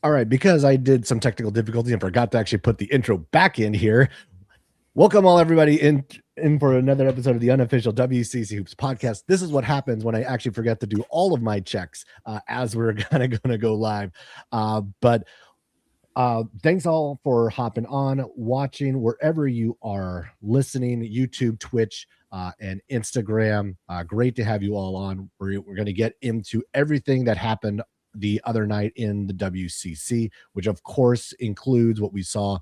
All right, because I did some technical difficulty and forgot to actually put the intro back in here. Welcome all everybody in for another episode of the Unofficial WCC Hoops podcast. This is what happens when I actually forget to do all of my checks as we're going to go live. But thanks all for hopping on, watching wherever you are listening, YouTube, Twitch, and Instagram. Great to have you all on. We're going to get into everything that happened the other night in the WCC, which of course includes what we saw.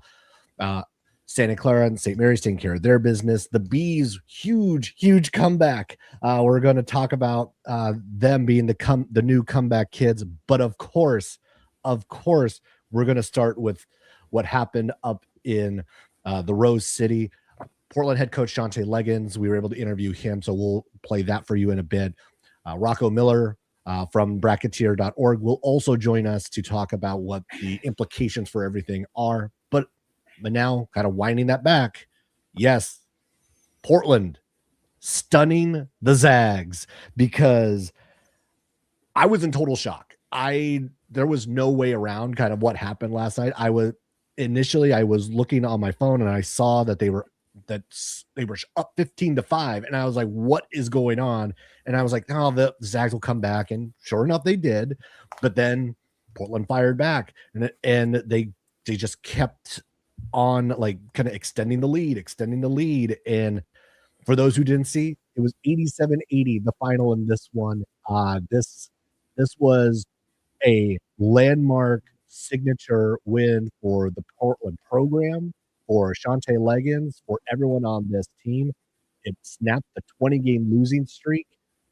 Santa Clara and St. Mary's taking care of their business. The Bees, huge comeback. We're going to talk about them being the new comeback kids. But of course, we're going to start with what happened up in the Rose City. Portland head coach Shantay Legans, we were able to interview him, so we'll play that for you in a bit. Rocco Miller from bracketeer.org will also join us to talk about what the implications for everything are. But now, kind of winding that back, yes, Portland stunning the Zags, because I was in total shock. There was no way around kind of what happened last night. I was looking on my phone and I saw that they were up 15-5, and I was like, what is going on? And I was like, oh, the Zags will come back, and sure enough they did. But then Portland fired back, and they just kept on, like, kind of extending the lead. And for those who didn't see, it was 87-80 the final in this one. This was a landmark signature win for the Portland program, for Shantay Legans, for everyone on this team. It snapped the 20-game losing streak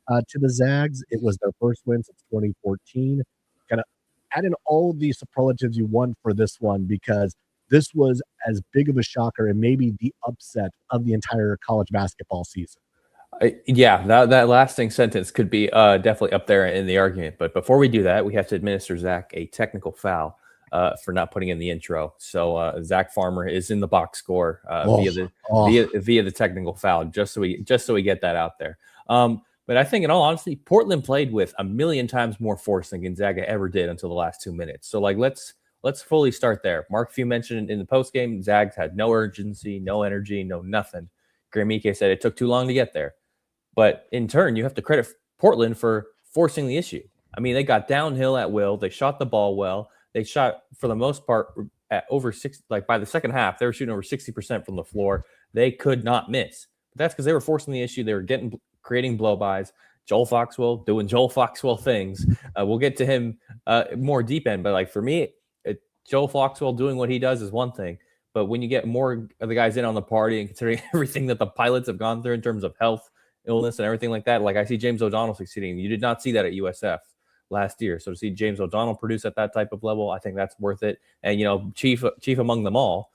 to the Zags. It was their first win since 2014. Kind of add in all of the superlatives you want for this one, because this was as big of a shocker and maybe the upset of the entire college basketball season. Yeah, that lasting sentence could be definitely up there in the argument. But before we do that, we have to administer Zach a technical foul for not putting in the intro. So Zach Farmer is in the box score via the technical foul, just so we get that out there. But I think, in all honesty, Portland played with a million times more force than Gonzaga ever did until the last 2 minutes. So let's fully start there. Mark Few mentioned in the postgame, Zags had no urgency, no energy, no nothing. Graham Ike said it took too long to get there. But in turn, you have to credit Portland for forcing the issue. I mean, they got downhill at will. They shot the ball well. They shot, for the most part, at over 60. Like, by the second half, they were shooting over 60% from the floor. They could not miss. But that's because they were forcing the issue. They were creating blow-bys. Joel Foxwell doing Joel Foxwell things. We'll get to him more deep end. But, like, for me, Joel Foxwell doing what he does is one thing. But when you get more of the guys in on the party, and considering everything that the pilots have gone through in terms of health, illness, and everything like that, like, I see James O'Donnell succeeding. You did not see that at USF last year. So to see James O'Donnell produce at that type of level, I think that's worth it. And, chief among them all,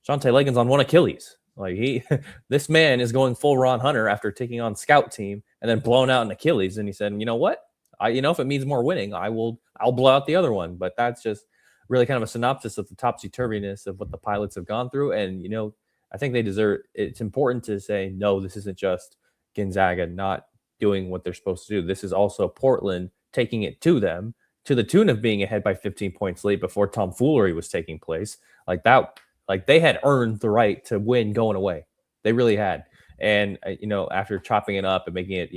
Shantay Legans on one Achilles. Like, this man is going full Ron Hunter after taking on scout team and then blown out an Achilles. And he said, you know what? If it means more winning, I'll blow out the other one. But that's just really kind of a synopsis of the topsy-turviness of what the pilots have gone through. And, I think they deserve, it's important to say, no, this isn't just Gonzaga not doing what they're supposed to do. This is also Portland taking it to them, to the tune of being ahead by 15 points late before tomfoolery was taking place. Like that, like, they had earned the right to win going away. They really had. And, after chopping it up and making it,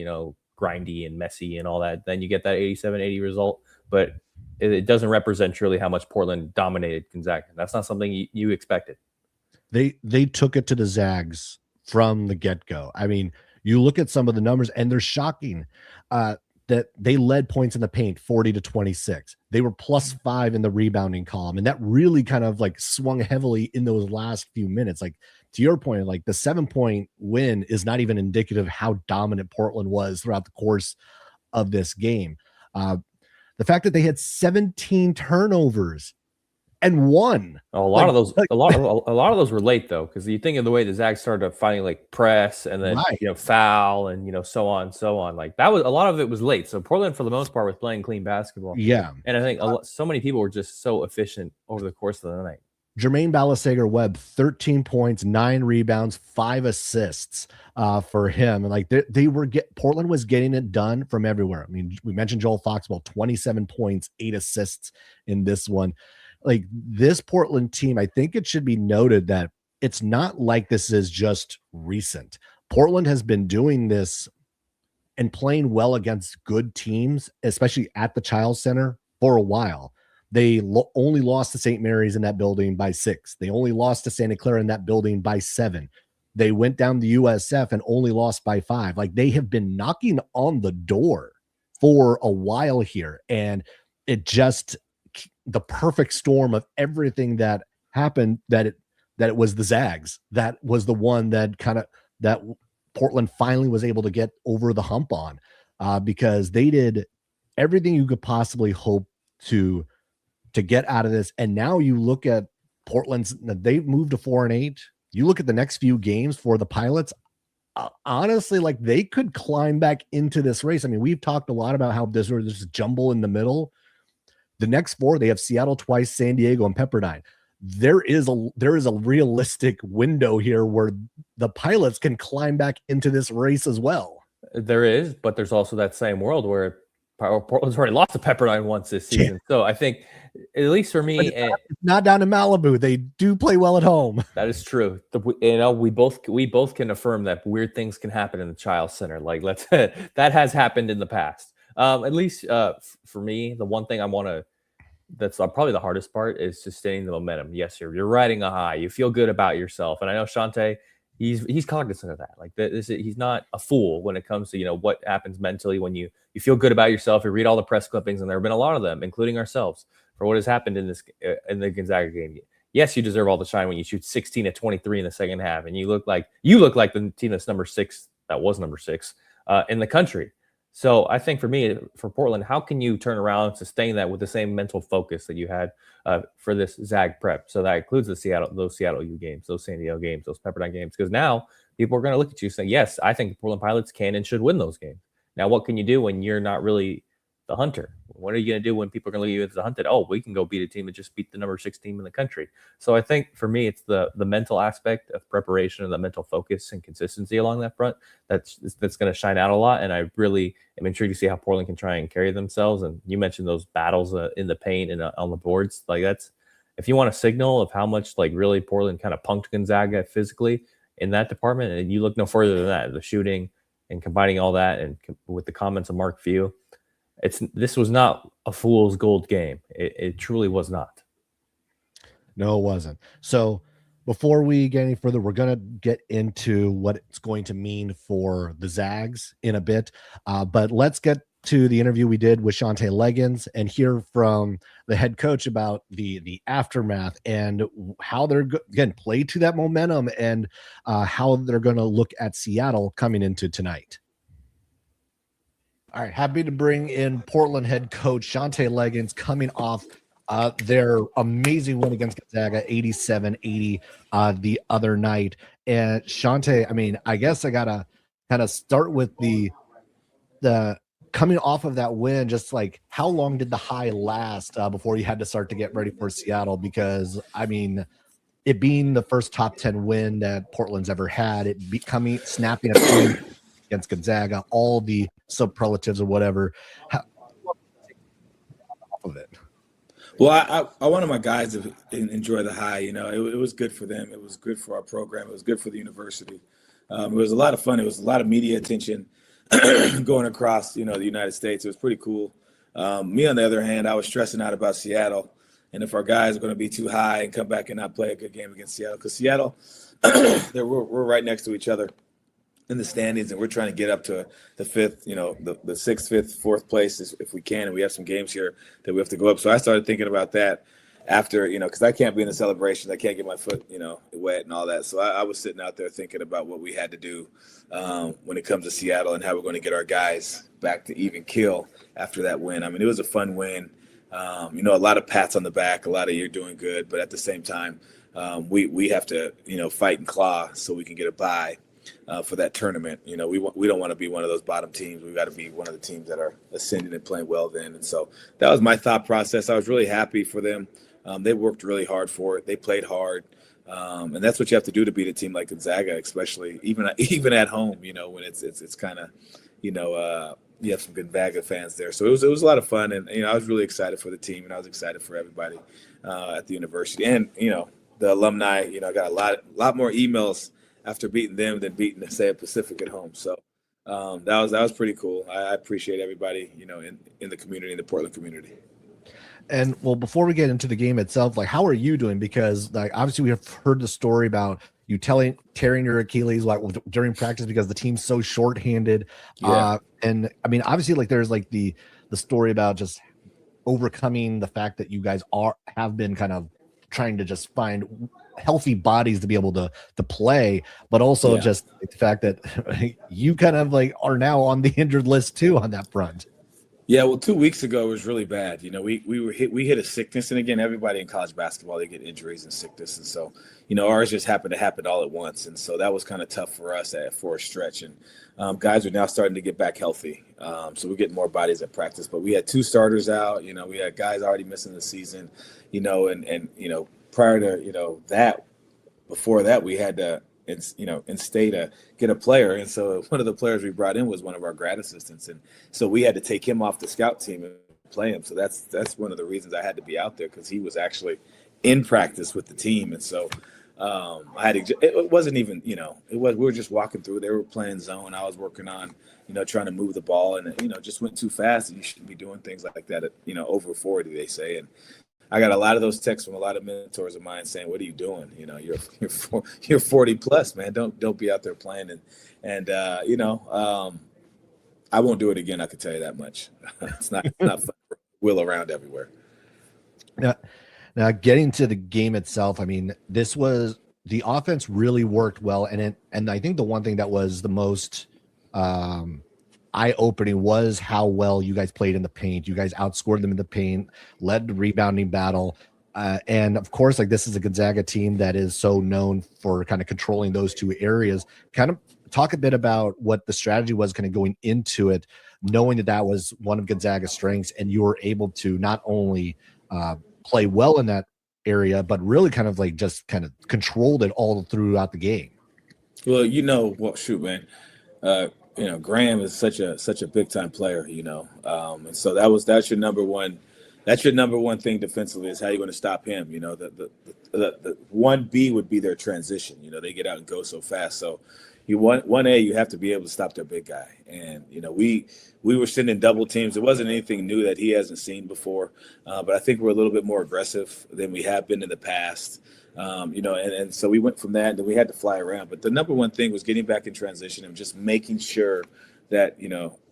grindy and messy and all that, then you get that 87-80 result. But it doesn't represent truly how much Portland dominated Gonzaga. That's not something you expected. They took it to the Zags from the get-go. I mean, you look at some of the numbers and they're shocking. That they led points in the paint 40-26. They were +5 in the rebounding column. And that really kind of, like, swung heavily in those last few minutes. Like, to your point, like, the 7-point win is not even indicative of how dominant Portland was throughout the course of this game. The fact that they had 17 turnovers and won. A lot of those were late, though, because you think of the way the Zags started to finally, like, press and then foul and so on and so on. Like, that was a lot of it was late. So Portland, for the most part, was playing clean basketball. Yeah, and I think so many people were just so efficient over the course of the night. Jermaine Balasager-Webb, 13 points, 9 rebounds, 5 assists for him. And, like, Portland was getting it done from everywhere. I mean, we mentioned Joel Foxwell, 27 points, 8 assists in this one. like this Portland team, I think it should be noted that it's not like this is just recent. Portland has been doing this and playing well against good teams, especially at the Child Center, for a while. They only lost to St. Mary's in that building by 6. They only lost to Santa Clara in that building by 7. They went down the USF and only lost by 5. Like, they have been knocking on the door for a while here. And it just, the perfect storm of everything that happened, that it was the Zags. That was the one that that Portland finally was able to get over the hump on, because they did everything you could possibly hope to get out of this. And now you look at Portland's, they've moved to 4-8. You look at the next few games for the Pilots, honestly, like, they could climb back into this race. I mean, we've talked a lot about how there's a jumble in the middle. The next 4, they have Seattle twice, San Diego, and Pepperdine. There is a realistic window here where the Pilots can climb back into this race as well. There is, but there's also that same world where Portland's already lost to Pepperdine once this season. Yeah. So I think, at least for me, it's not down in Malibu. They do play well at home. That is true. We both can affirm that weird things can happen in the Child Center. Like, that has happened in the past. At least for me, the one thing that's probably the hardest part is sustaining the momentum. Yes, you're riding a high. You feel good about yourself, and I know Shantay, he's cognizant of that. Like, he's not a fool when it comes to what happens mentally when you feel good about yourself. You read all the press clippings, and there have been a lot of them, including ourselves, for what has happened in the Gonzaga game. Yes, you deserve all the shine when you shoot 16 of 23 in the second half, and you look like the team that's number 6, that was number 6 in the country. So I think for Portland, how can you turn around and sustain that with the same mental focus that you had for this Zag prep? So that includes those Seattle U games, those San Diego games, those Pepperdine games, because now people are going to look at you and say, yes, I think the Portland Pilots can and should win those games. Now, what can you do when you're not really the hunter? What are you going to do when people are going to look at you as the hunted? Oh, we can go beat a team that just beat the number 6 team in the country. So I think for me, it's the mental aspect of preparation and the mental focus and consistency along that front that's going to shine out a lot. And I really am intrigued to see how Portland can try and carry themselves. And you mentioned those battles in the paint and on the boards. Like, that's, if you want a signal of how much like really Portland kind of punked Gonzaga physically in that department, and you look no further than that, the shooting and combining all that, and with the comments of Mark Few, this was not a fool's gold game. It truly was not. No, it wasn't. So before we get any further, we're going to get into what it's going to mean for the Zags in a bit. But let's get to the interview we did with Shantay Legans and hear from the head coach about the aftermath and how they're again play to that momentum and how they're going to look at Seattle coming into tonight. All right, happy to bring in Portland head coach Shantay Legans, coming off their amazing win against Gonzaga, 87-80 the other night. And Shantay, I mean, I guess I gotta kind of start with the coming off of that win. Just like, how long did the high last before you had to start to get ready for Seattle? Because I mean, it being the first top 10 win that Portland's ever had, it snapping a point against Gonzaga, all the superlatives or whatever. How off of it? Well, I wanted my guys to enjoy the high. It was good for them. It was good for our program. It was good for the university. It was a lot of fun. It was a lot of media attention going across, the United States. It was pretty cool. Me, on the other hand, I was stressing out about Seattle, and if our guys are going to be too high and come back and not play a good game against Seattle, because Seattle, we're right next to each other in the standings, and we're trying to get up to the 5th, the 6th, 5th, 4th place if we can. And we have some games here that we have to go up. So I started thinking about that after, because I can't be in the celebration. I can't get my foot, wet and all that. So I was sitting out there thinking about what we had to do when it comes to Seattle and how we're going to get our guys back to even kill after that win. I mean, it was a fun win. A lot of pats on the back, a lot of you're doing good. But at the same time, we have to, fight and claw so we can get a bye. For that tournament. We don't want to be one of those bottom teams. We've got to be one of the teams that are ascending and playing well then. And so that was my thought process. I was really happy for them. They worked really hard for it. They played hard. And that's what you have to do to beat a team like Gonzaga, especially even at home, when it's kind of, you have some Gonzaga fans there. So it was a lot of fun, and I was really excited for the team, and I was excited for everybody at the university, and the alumni. I got a lot more emails after beating them than beating, say, Pacific at home. So that was pretty cool. I appreciate everybody, in the community, in the Portland community. And well, before we get into the game itself, like, how are you doing? Because like obviously we have heard the story about you tearing your Achilles like during practice because the team's so shorthanded. Yeah. And I mean, obviously, like there's like the story about just overcoming the fact that you guys have been kind of trying to just find healthy bodies to be able to play, but also just like the fact that you kind of like are now on the injured list too on that front. Yeah, well, 2 weeks ago it was really bad. We hit a sickness, and again, everybody in college basketball, they get injuries and sickness, and so ours just happened to happen all at once, and so that was kind of tough for us for a stretch. And guys are now starting to get back healthy, so we're getting more bodies at practice. But we had 2 starters out. We had guys already missing the season, and prior to that, before that, we had to in state get a player, and so one of the players we brought in was one of our grad assistants, and so we had to take him off the scout team and play him. So that's one of the reasons I had to be out there, because he was actually in practice with the team, and so I had to. It wasn't even we were just walking through. They were playing zone. I was working on trying to move the ball, and it just went too fast. And you shouldn't be doing things like that at over 40, they say. And I got a lot of those texts from a lot of mentors of mine saying, "What are you doing? You're 40 plus, man. Don't be out there playing." And I won't do it again. I can tell you that much. It's not fun. Will around everywhere. Now getting to the game itself, I mean, the offense really worked well, and I think the one thing that was the most eye-opening was how well you guys played in the paint. You guys outscored them in the paint, led the rebounding battle, and of course, like, this is a Gonzaga team that is so known for kind of controlling those 2 areas. Kind of talk a bit about what the strategy was kind of going into it, knowing that was one of Gonzaga's strengths, and you were able to not only play well in that area, but really kind of like just kind of controlled it all throughout the game. Well, shoot, man. Graham is such a big time player, and so that's your number one. That's your number one thing defensively, is how you're going to stop him. The 1B would be their transition. They get out and go so fast. So you want 1A, you have to be able to stop their big guy. And we were sending double teams. It wasn't anything new that he hasn't seen before, but I think we're a little bit more aggressive than we have been in the past. And so we went from that, and then we had to fly around. But the number one thing was getting back in transition and just making sure that,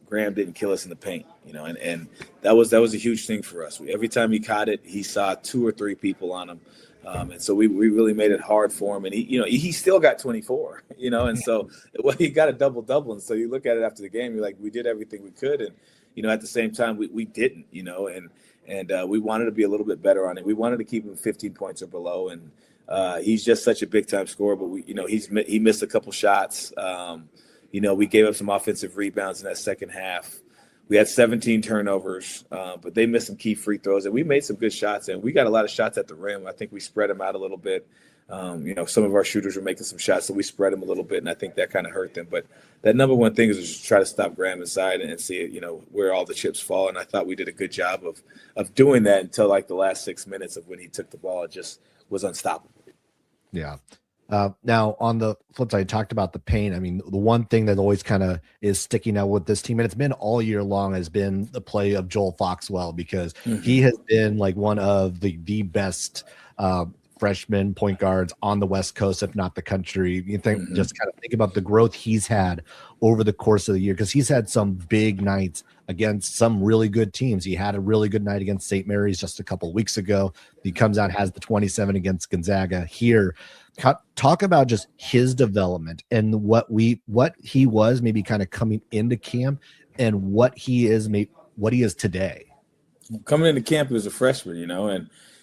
Graham didn't kill us in the paint, and that was a huge thing for us. Every time he caught it, he saw 2 or 3 people on him. And so we really made it hard for him. And he still got 24, and so he got a double. And so you look at it after the game, you're like, we did everything we could. And, at the same time, we didn't, and we wanted to be a little bit better on it. We wanted to keep him 15 points or below. And he's just such a big time scorer, but he missed a couple shots. We gave up some offensive rebounds in that second half. We had 17 turnovers, but they missed some key free throws, and we made some good shots, and we got a lot of shots at the rim. I think we spread them out a little bit. Some of our shooters were making some shots, so we spread them a little bit, and I think that kind of hurt them. But that number one thing is just try to stop Graham inside and see, where all the chips fall. And I thought we did a good job of doing that until like the last 6 minutes of when he took the ball. It just was unstoppable. Yeah. Now, on the flip side, you talked about the paint. I mean, the one thing that always kind of is sticking out with this team, and it's been all year long, has been the play of Joel Foxwell, because he has been like one of the best freshman point guards on the West Coast, if not the country. You think just kind of think about the growth he's had over the course of the year, because he's had some big nights against some really good teams. He had a really good night against St. Mary's just a couple weeks ago. He comes out, has the 27 against Gonzaga here. Talk about just his development and what he was maybe kind of coming into camp, and what he is today. Coming into camp as a freshman,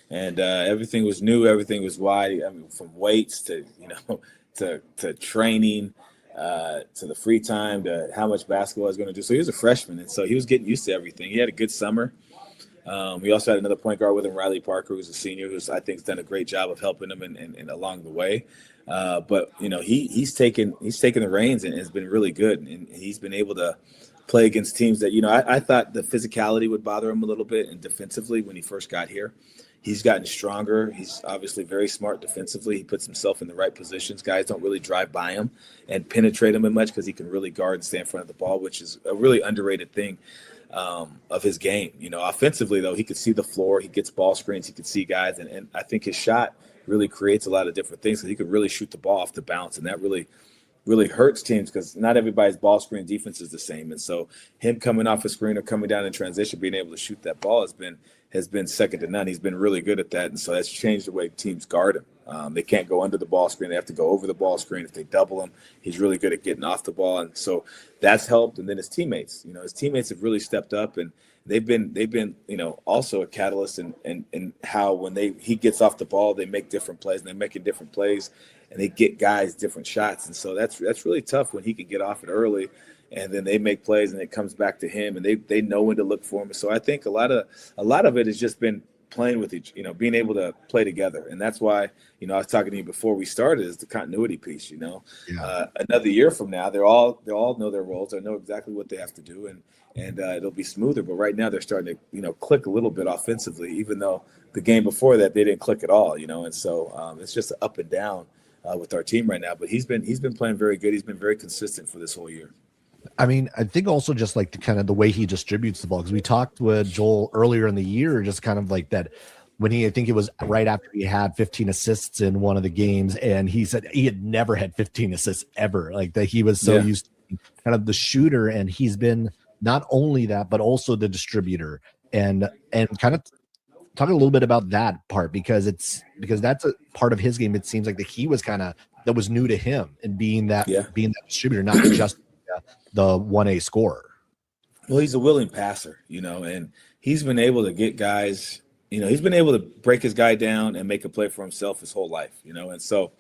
and everything was new, everything was wide. I mean, from weights to to training, to the free time, to how much basketball I was going to do. So he was a freshman, and so he was getting used to everything. He had a good summer. We also had another point guard with him, Riley Parker, who's a senior, who's I think has done a great job of helping him and along the way. But he's taken the reins and has been really good, and he's been able to play against teams that, I thought the physicality would bother him a little bit, and defensively when he first got here. He's gotten stronger. He's obviously very smart defensively. He puts himself in the right positions. Guys don't really drive by him and penetrate him as much because he can really guard and stay in front of the ball, which is a really underrated thing of his game. Offensively, though, he could see the floor. He gets ball screens. He could see guys. And I think his shot really creates a lot of different things because he could really shoot the ball off the bounce. And that really hurts teams because not everybody's ball screen defense is the same. And so him coming off a screen or coming down in transition, being able to shoot that ball has been second to none. He's been really good at that. And so that's changed the way teams guard him. They can't go under the ball screen. They have to go over the ball screen. If they double him, he's really good at getting off the ball. And so that's helped. And then his teammates have really stepped up, and they've been also a catalyst in how when he gets off the ball, they make different plays, and they're making different plays, and they get guys different shots. And so that's really tough when he can get off it early, and then they make plays, and it comes back to him, and they know when to look for him. So I think a lot of it has just been playing with being able to play together. And that's why, I was talking to you before we started, is the continuity piece. Another year from now, they all know their roles. They know exactly what they have to do, and it'll be smoother. But right now they're starting to, click a little bit offensively, even though the game before that they didn't click at all, and so it's just up and down with our team right now. But he's been playing very good. He's been very consistent for this whole year. I mean, I think also just like the way he distributes the ball, because we talked with Joel earlier in the year, just kind of like that when I think it was right after he had 15 assists in one of the games, and he said he had never had 15 assists ever, like that he was so used to being kind of the shooter, and he's been not only that, but also the distributor, and kind of talk a little bit about that part, because that's a part of his game. It seems like that he was that was new to him, and being that distributor, not just the 1A scorer. Well, he's a willing passer, and he's been able to get guys, he's been able to break his guy down and make a play for himself his whole life, and so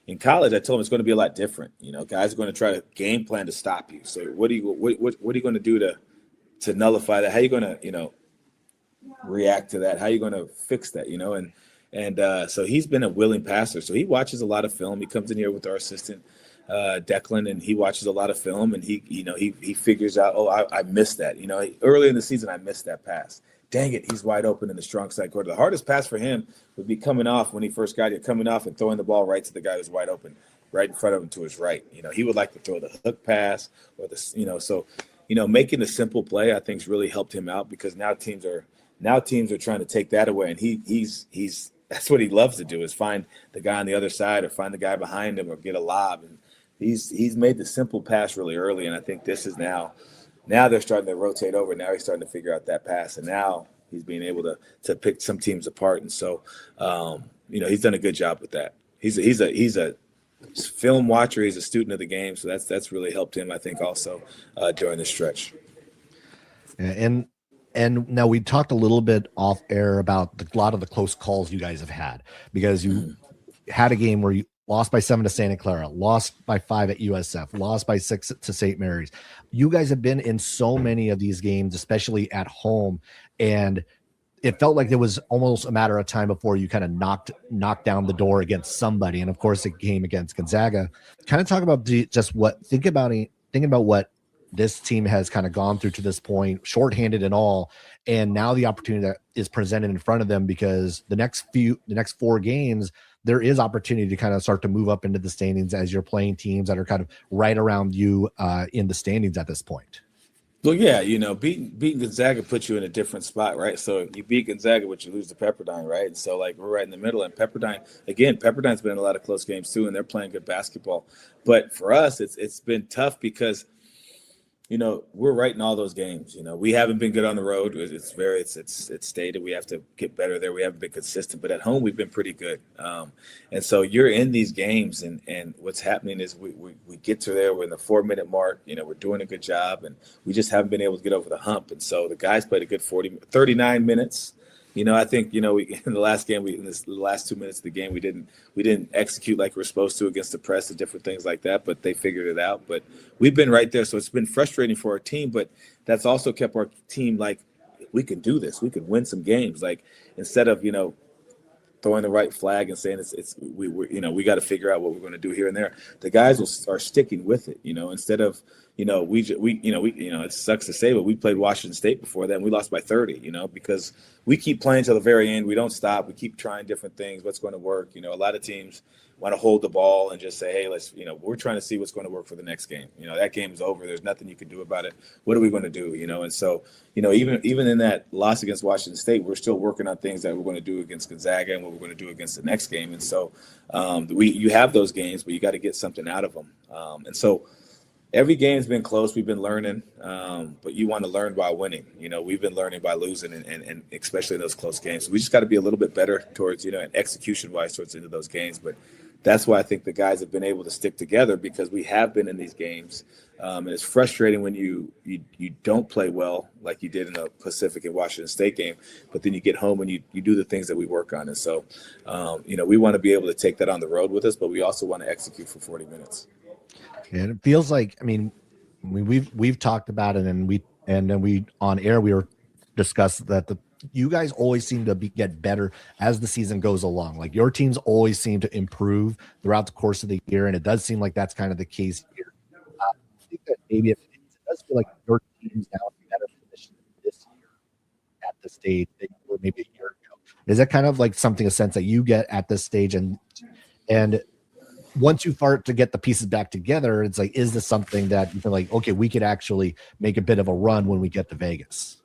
in college, I told him it's going to be a lot different. Guys are going to try to game plan to stop you. So what are you going to do to nullify that? How are you going to, react to that? How are you going to fix that? And so he's been a willing passer. So he watches a lot of film. He comes in here with our assistant, Declan, and he watches a lot of film, and he figures out, I missed that. Early in the season, I missed that pass. Dang it, he's wide open in the strong side corner. The hardest pass for him would be coming off when he first got here, coming off and throwing the ball right to the guy who's wide open, right in front of him to his right. He would like to throw the hook pass or making the simple play, I think, has really helped him out, because now teams are trying to take that away, and he's that's what he loves to do, is find the guy on the other side or find the guy behind him or get a lob. And he's made the simple pass really early, and I think this is now they're starting to rotate over. Now he's starting to figure out that pass, and now he's being able to pick some teams apart. And so, he's done a good job with that. He's a film watcher. He's a student of the game, so that's really helped him, I think, also during the stretch. And now we talked a little bit off air about a lot of the close calls you guys have had, because you had a game where you lost by 7 to Santa Clara, lost by 5 at USF, lost by 6 to St. Mary's. You guys have been in so many of these games, especially at home, and it felt like it was almost a matter of time before you kind of knocked down the door against somebody. And of course, it came against Gonzaga. Kind of talk about thinking about what this team has kind of gone through to this point, shorthanded and all, and now the opportunity that is presented in front of them, because the next 4 games, there is opportunity to kind of start to move up into the standings as you're playing teams that are kind of right around you in the standings at this point. Well, yeah, beating Gonzaga puts you in a different spot, right? So you beat Gonzaga, but you lose to Pepperdine, right? And so, we're right in the middle. And Pepperdine's been in a lot of close games too, and they're playing good basketball. But for us, it's been tough because we're right in all those games. We haven't been good on the road. It's stated we have to get better there. We haven't been consistent, but at home we've been pretty good. And so you're in these games, and what's happening is we get to there. We're in the 4-minute mark. We're doing a good job, and we just haven't been able to get over the hump. And so the guys played a good 39 minutes. I think, we in the last game, in the last 2 minutes of the game, we didn't execute like we're supposed to against the press and different things like that, but they figured it out. But we've been right there. So it's been frustrating for our team, but that's also kept our team we can do this. We can win some games. Instead of, throwing the right flag and saying we got to figure out what we're going to do here and there, the guys are sticking with it, instead of, it sucks to say, but we played Washington State before that, and we lost by 30, because we keep playing till the very end. We don't stop. We keep trying different things. What's going to work? A lot of teams want to hold the ball and just say, hey, we're trying to see what's going to work for the next game. That game's over. There's nothing you can do about it. What are we going to do? And so, even in that loss against Washington State, we're still working on things that we're going to do against Gonzaga and what we're going to do against the next game. And so you have those games, but you got to get something out of them. And so every game's been close. We've been learning, but you want to learn by winning. We've been learning by losing, and especially in those close games. So we just got to be a little bit better towards, and execution-wise towards the end of those games. But that's why I think the guys have been able to stick together, because we have been in these games. And it's frustrating when you don't play well like you did in the Pacific and Washington State game, but then you get home and you do the things that we work on. And so, we want to be able to take that on the road with us, but we also want to execute for 40 minutes. And it feels like, we've talked about it, and then we on air, we were discussed that you guys always seem to get better as the season goes along. Like, your teams always seem to improve throughout the course of the year. And it does seem like that's kind of the case here. I think that maybe it does feel like your team's now in a better position this year at the stage than you were maybe a year ago. Is that kind of like a sense that you get at this stage? And once you start to get the pieces back together, it's like, is this something that you feel like, okay, we could actually make a bit of a run when we get to Vegas?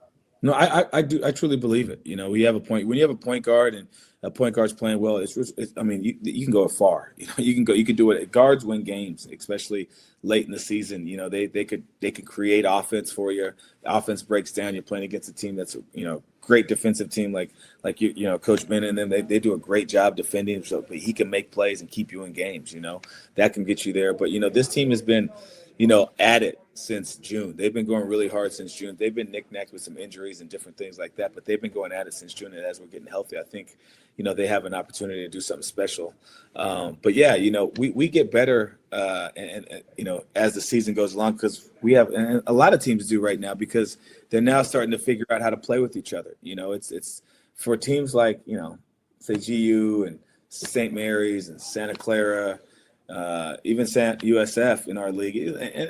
No, I do. I truly believe it. We have a point. When you have a point guard and a point guard's playing well, you can go far. You can do it. Guards win games, especially late in the season. They could create offense for you. The offense breaks down. You're playing against a team that's great defensive team like Coach Bennett, and then they do a great job defending. So he can make plays and keep you in games. That can get you there. But this team has been at it since June. They've been going really hard since June. They've been knick-knacked with some injuries and different things like that, but they've been going at it since June. And as we're getting healthy, I think, they have an opportunity to do something special. But yeah, we get better, and as the season goes along, because we have, and a lot of teams do right now, because they're now starting to figure out how to play with each other. It's for teams like, say GU and St. Mary's and Santa Clara, even USF in our league,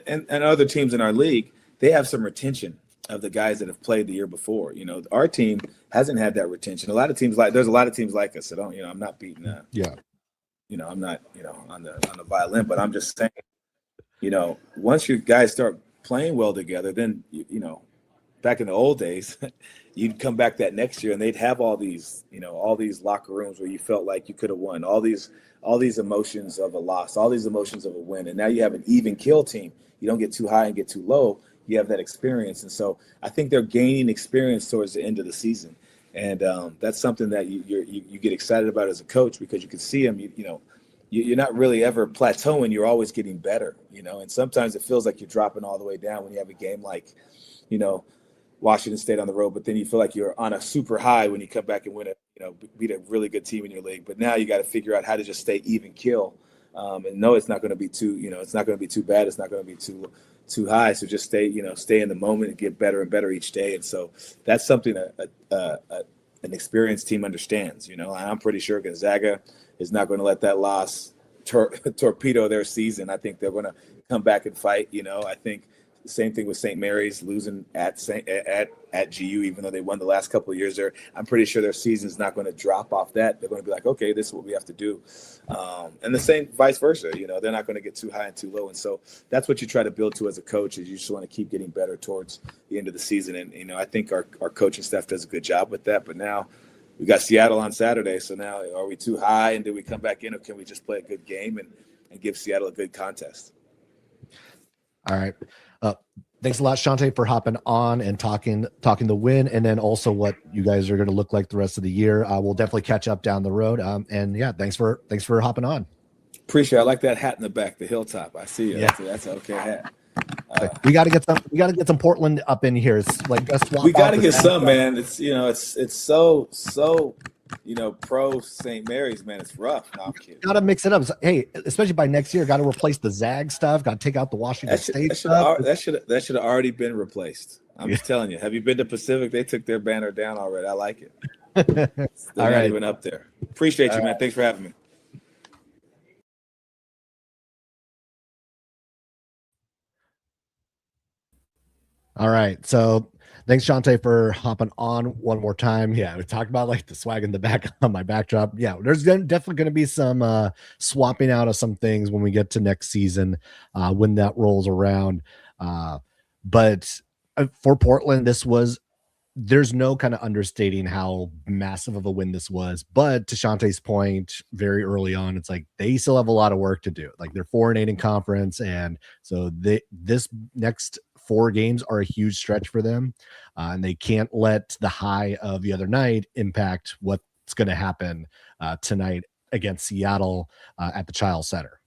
and other teams in our league, they have some retention of the guys that have played the year before. Our team hasn't had that retention. There's a lot of teams like us. So I'm not beating I'm not, on the violin, but I'm just saying, once you guys start playing well together, then, back in the old days, you'd come back that next year and they'd have all these locker rooms where you felt like you could have won, all these emotions of a loss, all these emotions of a win. And now you have an even kill team. You don't get too high and get too low. You have that experience. And so I think they're gaining experience towards the end of the season. And that's something that you get excited about as a coach, because you can see them, you're not really ever plateauing. You're always getting better, and sometimes it feels like you're dropping all the way down when you have a game like, Washington State on the road, but then you feel like you're on a super high when you come back and win beat a really good team in your league. But now you got to figure out how to just stay even kill. And no, it's not going to be too, it's not going to be too bad. It's not going to be too high. So just stay in the moment and get better and better each day. And so that's something an experienced team understands, and I'm pretty sure Gonzaga is not going to let that loss torpedo their season. I think they're going to come back and fight. I think the same thing with St. Mary's losing at GU, even though they won the last couple of years there. I'm pretty sure their season is not going to drop off that. They're going to be like, okay, this is what we have to do. And the same vice versa, they're not going to get too high and too low. And so that's what you try to build to as a coach, is you just want to keep getting better towards the end of the season. And, I think our coaching staff does a good job with that. But now we got Seattle on Saturday. So now are we too high and do we come back in, or can we just play a good game and give Seattle a good contest? All right. Thanks a lot, Shantay, for hopping on and talking the win, and then also what you guys are going to look like the rest of the year. We'll definitely catch up down the road. And yeah, thanks for hopping on. Appreciate it. I like that hat in the back, the hilltop. I see it. Yeah. That's an okay hat. We got to get some Portland up in here. It's like we got to get some, man. It's it's so pro St. Mary's, man. It's rough. No, I'm kidding. Got to mix it up. Hey, especially by next year, got to replace the Zags stuff. Got to take out the Washington State stuff. That should have already been replaced. I'm just telling you. Have you been to Pacific? They took their banner down already. I like it. They're not even up there. Appreciate you, man. Thanks for having me. All right. So thanks, Shantay, for hopping on one more time. Yeah, we talked about like the swag in the back on my backdrop. Yeah, there's definitely going to be some swapping out of some things when we get to next season when that rolls around. But for Portland, there's no kind of understating how massive of a win this was. But to Shantay's point, very early on, it's like they still have a lot of work to do. Like they're 4-8 in conference, and so this next 4 games are a huge stretch for them, and they can't let the high of the other night impact what's going to happen tonight against Seattle at the Child Center.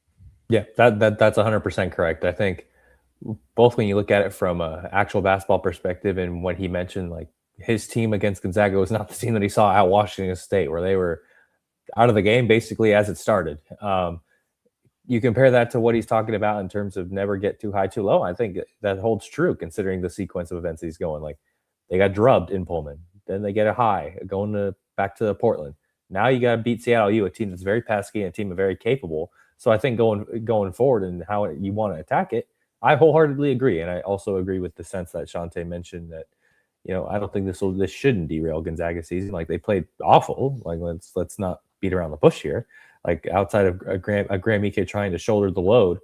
Yeah, that's 100% correct. I think both when you look at it from an actual basketball perspective and what he mentioned, like his team against Gonzaga was not the team that he saw at Washington State, where they were out of the game basically as it started. You compare that to what he's talking about in terms of never get too high, too low. I think that holds true considering the sequence of events he's going. Like they got drubbed in Pullman, then they get a high going back to Portland. Now you got to beat Seattle U, a team that's very pesky and a team that's very capable. So I think going forward and how you want to attack it, I wholeheartedly agree, and I also agree with the sense that Shantay mentioned that I don't think this shouldn't derail Gonzaga season. Like they played awful. Like let's not beat around the bush here. Like outside of a Graham Ike trying to shoulder the load,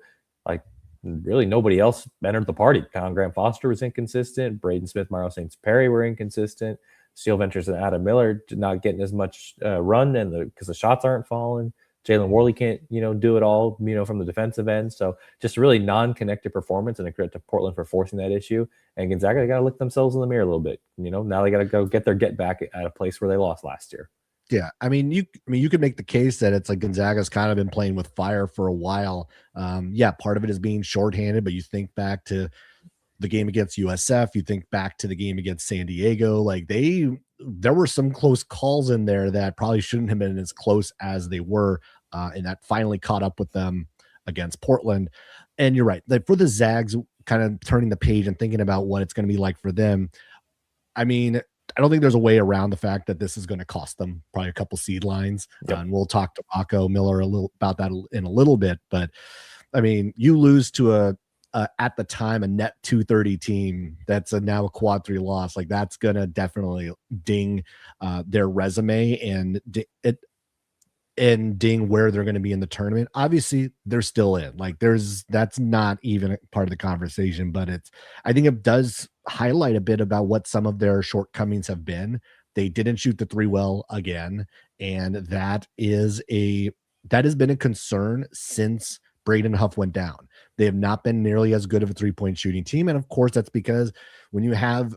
like really nobody else entered the party. Graham Foster was inconsistent. Braden Smith, Mario St. Perry were inconsistent. Steel Ventures and Adam Miller did not getting as much run, and because the shots aren't falling. Jalen Worley can't, do it all, from the defensive end. So just a really non-connected performance, and a credit to Portland for forcing that issue. And Gonzaga, they got to look themselves in the mirror a little bit. Now they got to go get their get back at a place where they lost last year. Yeah, you could make the case that it's like Gonzaga's kind of been playing with fire for a while. Yeah, part of it is being shorthanded, but you think back to the game against USF, you think back to the game against San Diego, like there were some close calls in there that probably shouldn't have been as close as they were, and that finally caught up with them against Portland. And you're right, like for the Zags, kind of turning the page and thinking about what it's going to be like for them. I don't think there's a way around the fact that this is going to cost them probably a couple seed lines. Yep. And we'll talk to Rocco Miller a little about that in a little bit. But you lose to at the time a net 230 team that's now a quad 3 loss. Like that's going to definitely ding their resume and ding where they're going to be in the tournament. Obviously they're still in, like that's not even part of the conversation, but I think it does highlight a bit about what some of their shortcomings have been. They didn't shoot the 3 well again, and that has been a concern since Braden Huff went down. They have not been nearly as good of a 3-point shooting team, and of course that's because when you have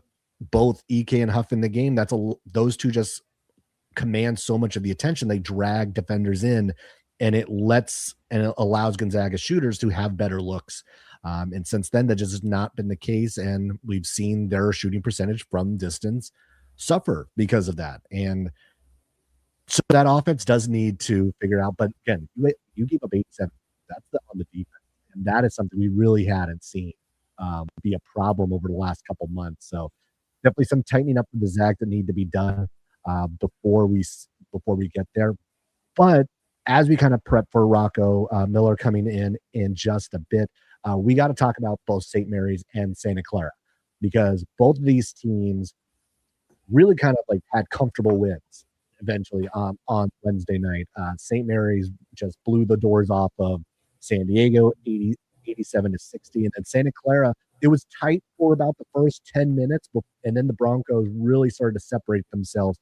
both EK and Huff in the game, those two just command so much of the attention. They drag defenders in, and it allows Gonzaga shooters to have better looks. And since then, that just has not been the case. And we've seen their shooting percentage from distance suffer because of that. And so that offense does need to figure out. But again, you keep up 87. That's on the defense. And that is something we really hadn't seen be a problem over the last couple months. So definitely some tightening up for the Zags that need to be done before we get there. But as we kind of prep for Rocco Miller coming in just a bit, we got to talk about both St. Mary's and Santa Clara, because both of these teams really kind of like had comfortable wins eventually on Wednesday night. St. Mary's just blew the doors off of San Diego 87-60, and then Santa Clara, it was tight for about the first 10 minutes, and then the Broncos really started to separate themselves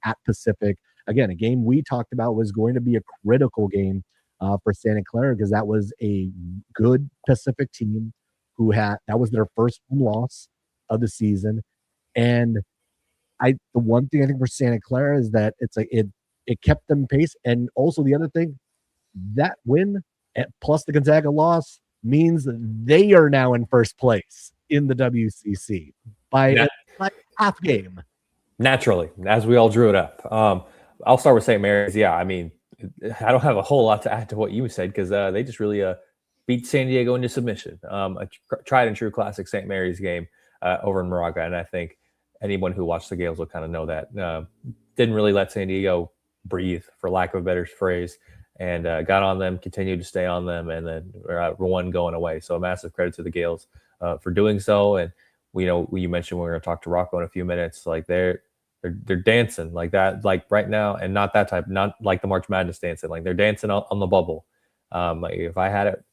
at Pacific. Again, a game we talked about was going to be a critical game for Santa Clara, because that was a good Pacific team that was their first home loss of the season. And the one thing I think for Santa Clara is that it's like it kept them pace. And also the other thing, that win plus the Gonzaga loss means that they are now in first place in the WCC by half game. Naturally, as we all drew it up. I'll start with St. Mary's. Yeah, I don't have a whole lot to add to what you said, because they just really beat San Diego into submission. A tried and true classic St. Mary's game over in Moraga, and I think anyone who watched the Gales will kind of know that. Didn't really let San Diego breathe, for lack of a better phrase, and got on them, continued to stay on them, and then one going away. So a massive credit to the Gales for doing so. And you mentioned we're going to talk to Rocco in a few minutes. Like they're dancing like that, like right now, and not that type, not like the March Madness dancing. Like they're dancing on the bubble. Like if I had it,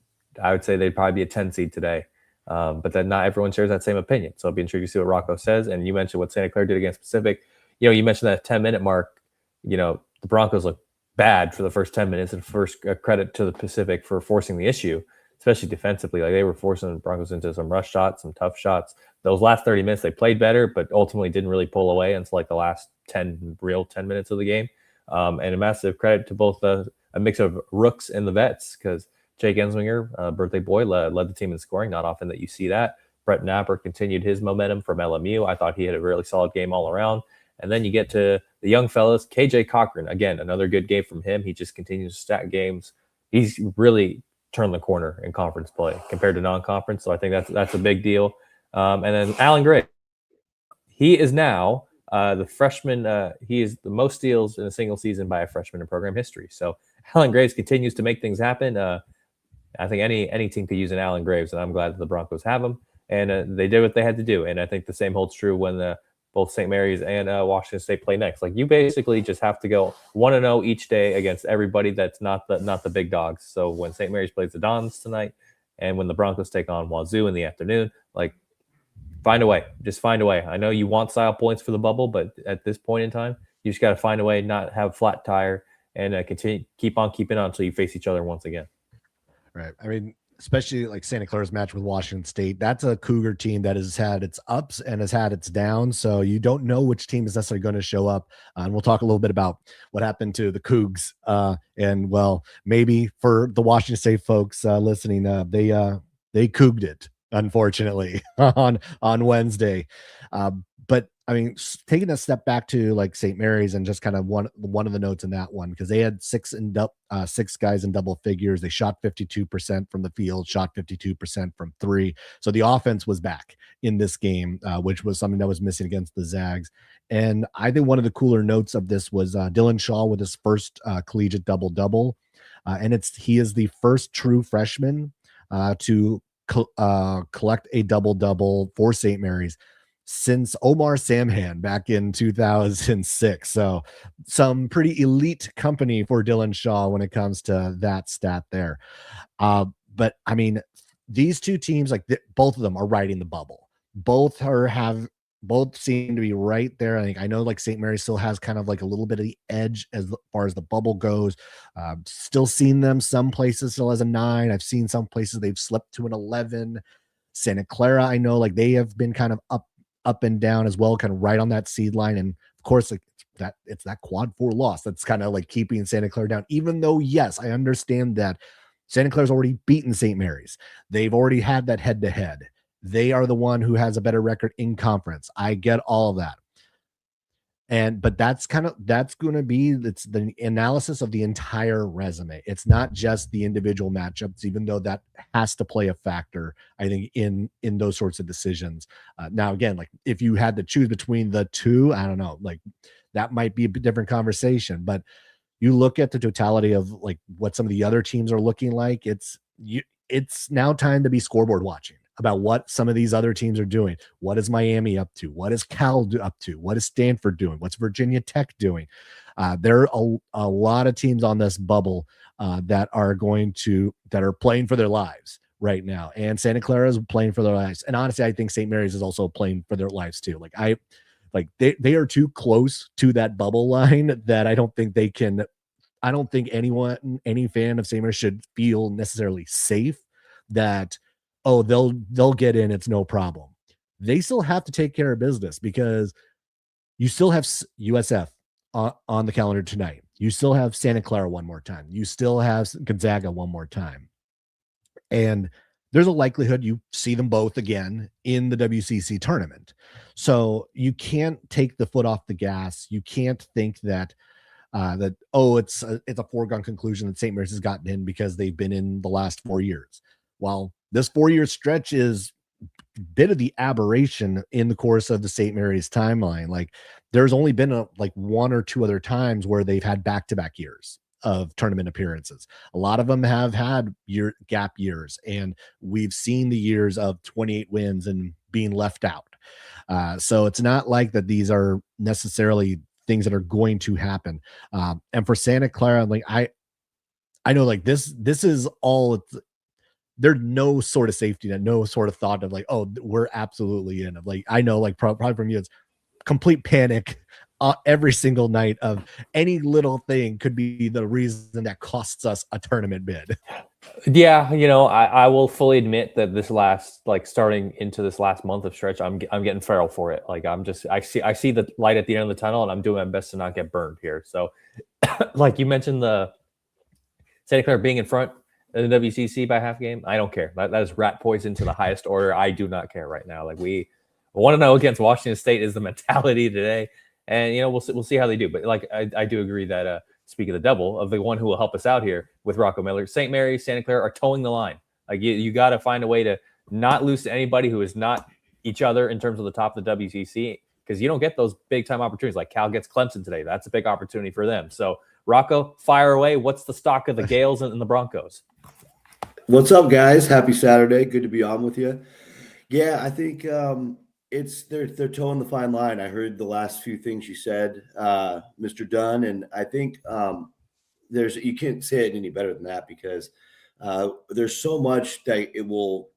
I would say they'd probably be a 10 seed today. But then not everyone shares that same opinion. So I'll be intrigued to see what Rocco says. And you mentioned what Santa Clara did against Pacific. You mentioned that 10-minute mark. The Broncos look bad for the first 10 minutes, and first credit to the Pacific for forcing the issue, especially defensively. Like they were forcing the Broncos into some rush shots, some tough shots. Those last 30 minutes, they played better, but ultimately didn't really pull away until like the last 10 minutes of the game. And a massive credit to both a mix of rooks and the vets, because Jake Ensminger, birthday boy, led the team in scoring. Not often that you see that. Brett Napper continued his momentum from LMU. I thought he had a really solid game all around. And then you get to the young fellas. KJ Cochran, again, another good game from him. He just continues to stack games. He's really turned the corner in conference play compared to non-conference. So I think that's a big deal. And then Alan Gray, he is now the freshman. He is the most steals in a single season by a freshman in program history. So Alan Graves continues to make things happen. I think any team could use an Alan Graves, and I'm glad that the Broncos have him. And they did what they had to do. And I think the same holds true when both St. Mary's and Washington State play next. Like you basically just have to go 1-0 each day against everybody that's not the big dogs. So when St. Mary's plays the Dons tonight, and when the Broncos take on Wazoo in the afternoon, like find a way. Just find a way. I know you want style points for the bubble, but at this point in time, you just got to find a way, not have a flat tire, and keep on keeping on until you face each other once again. Right. I mean, especially like Santa Clara's match with Washington State, that's a Cougar team that has had its ups and has had its downs. So you don't know which team is necessarily going to show up. And we'll talk a little bit about what happened to the Cougs. And well, maybe for the Washington State folks listening, they Couged it, unfortunately, on Wednesday. But I mean, taking a step back to like St. Mary's and just kind of one of the notes in that one, because they had six guys in double figures. They shot 52% from the field, shot 52% from three. So the offense was back in this game, which was something that was missing against the Zags. And I think one of the cooler notes of this was Dylan Shaw with his first collegiate double-double. And he is the first true freshman to collect a double-double for St. Mary's since Omar Samhan back in 2006. So some pretty elite company for Dylan Shaw when it comes to that stat there. But I mean, these two teams, like both of them are riding the bubble. Both seem to be right there. I know like St. Mary still has kind of like a little bit of the edge as far as the bubble goes. Still seen them some places still as a 9. I've seen some places they've slipped to an 11. Santa Clara, I know like they have been kind of up and down as well, kind of right on that seed line. And of course, like it's that quad 4 loss that's kind of like keeping Santa Clara down, even though, yes, I understand that Santa Clara's already beaten St. Mary's. They've already had that head to head. They are the one who has a better record in conference. I get all of that. But that's going to be, it's the analysis of the entire resume. It's not just the individual matchups, even though that has to play a factor, I think, in those sorts of decisions. Now, again, like if you had to choose between the two, I don't know, like that might be a different conversation, but you look at the totality of like what some of the other teams are looking like. It's now time to be scoreboard watching about what some of these other teams are doing. What is Miami up to? What is Cal up to? What is Stanford doing? What's Virginia Tech doing? There are a lot of teams on this bubble that are playing for their lives right now. And Santa Clara is playing for their lives. And honestly, I think St. Mary's is also playing for their lives too. They are too close to that bubble line that I don't think any fan of St. Mary's should feel necessarily safe that, oh, they'll get in, it's no problem. They still have to take care of business because you still have USF on the calendar tonight. You still have Santa Clara one more time. You still have Gonzaga one more time. And there's a likelihood you see them both again in the WCC tournament. So you can't take the foot off the gas. You can't think that it's a foregone conclusion that St. Mary's has gotten in because they've been in the last 4 years. Well, this 4-year stretch is a bit of the aberration in the course of the St. Mary's timeline. Like there's only been one or two other times where they've had back-to-back years of tournament appearances. A lot of them have had gap years, and we've seen the years of 28 wins and being left out. So it's not like that these are necessarily things that are going to happen. And for Santa Clara, like I know like this is all. There's no sort of safety net, no sort of thought of like, oh, we're absolutely in. Of like, I know, like probably from you, it's complete panic every single night of any little thing could be the reason that costs us a tournament bid. Yeah, I will fully admit that this starting into this last month of stretch, I'm getting feral for it. Like I see the light at the end of the tunnel, and I'm doing my best to not get burned here. So, like you mentioned, the Santa Clara being in front in the WCC by half game, I don't care. That is rat poison to the highest order. I do not care right now. Like we want to know against Washington State is the mentality today, and we'll see how they do. But like I do agree that speak of the devil, of the one who will help us out here with Rocco Miller, St. Mary's, Santa Clara are towing the line. Like you got to find a way to not lose to anybody who is not each other in terms of the top of the WCC, because you don't get those big time opportunities. Like Cal gets Clemson today. That's a big opportunity for them. So Rocco, fire away. What's the stock of the Gales and the Broncos? What's up, guys? Happy Saturday. Good to be on with you. Yeah, I think they're towing the fine line. I heard the last few things you said, Mr. Dunn, and I think you can't say it any better than that, because there's so much that it will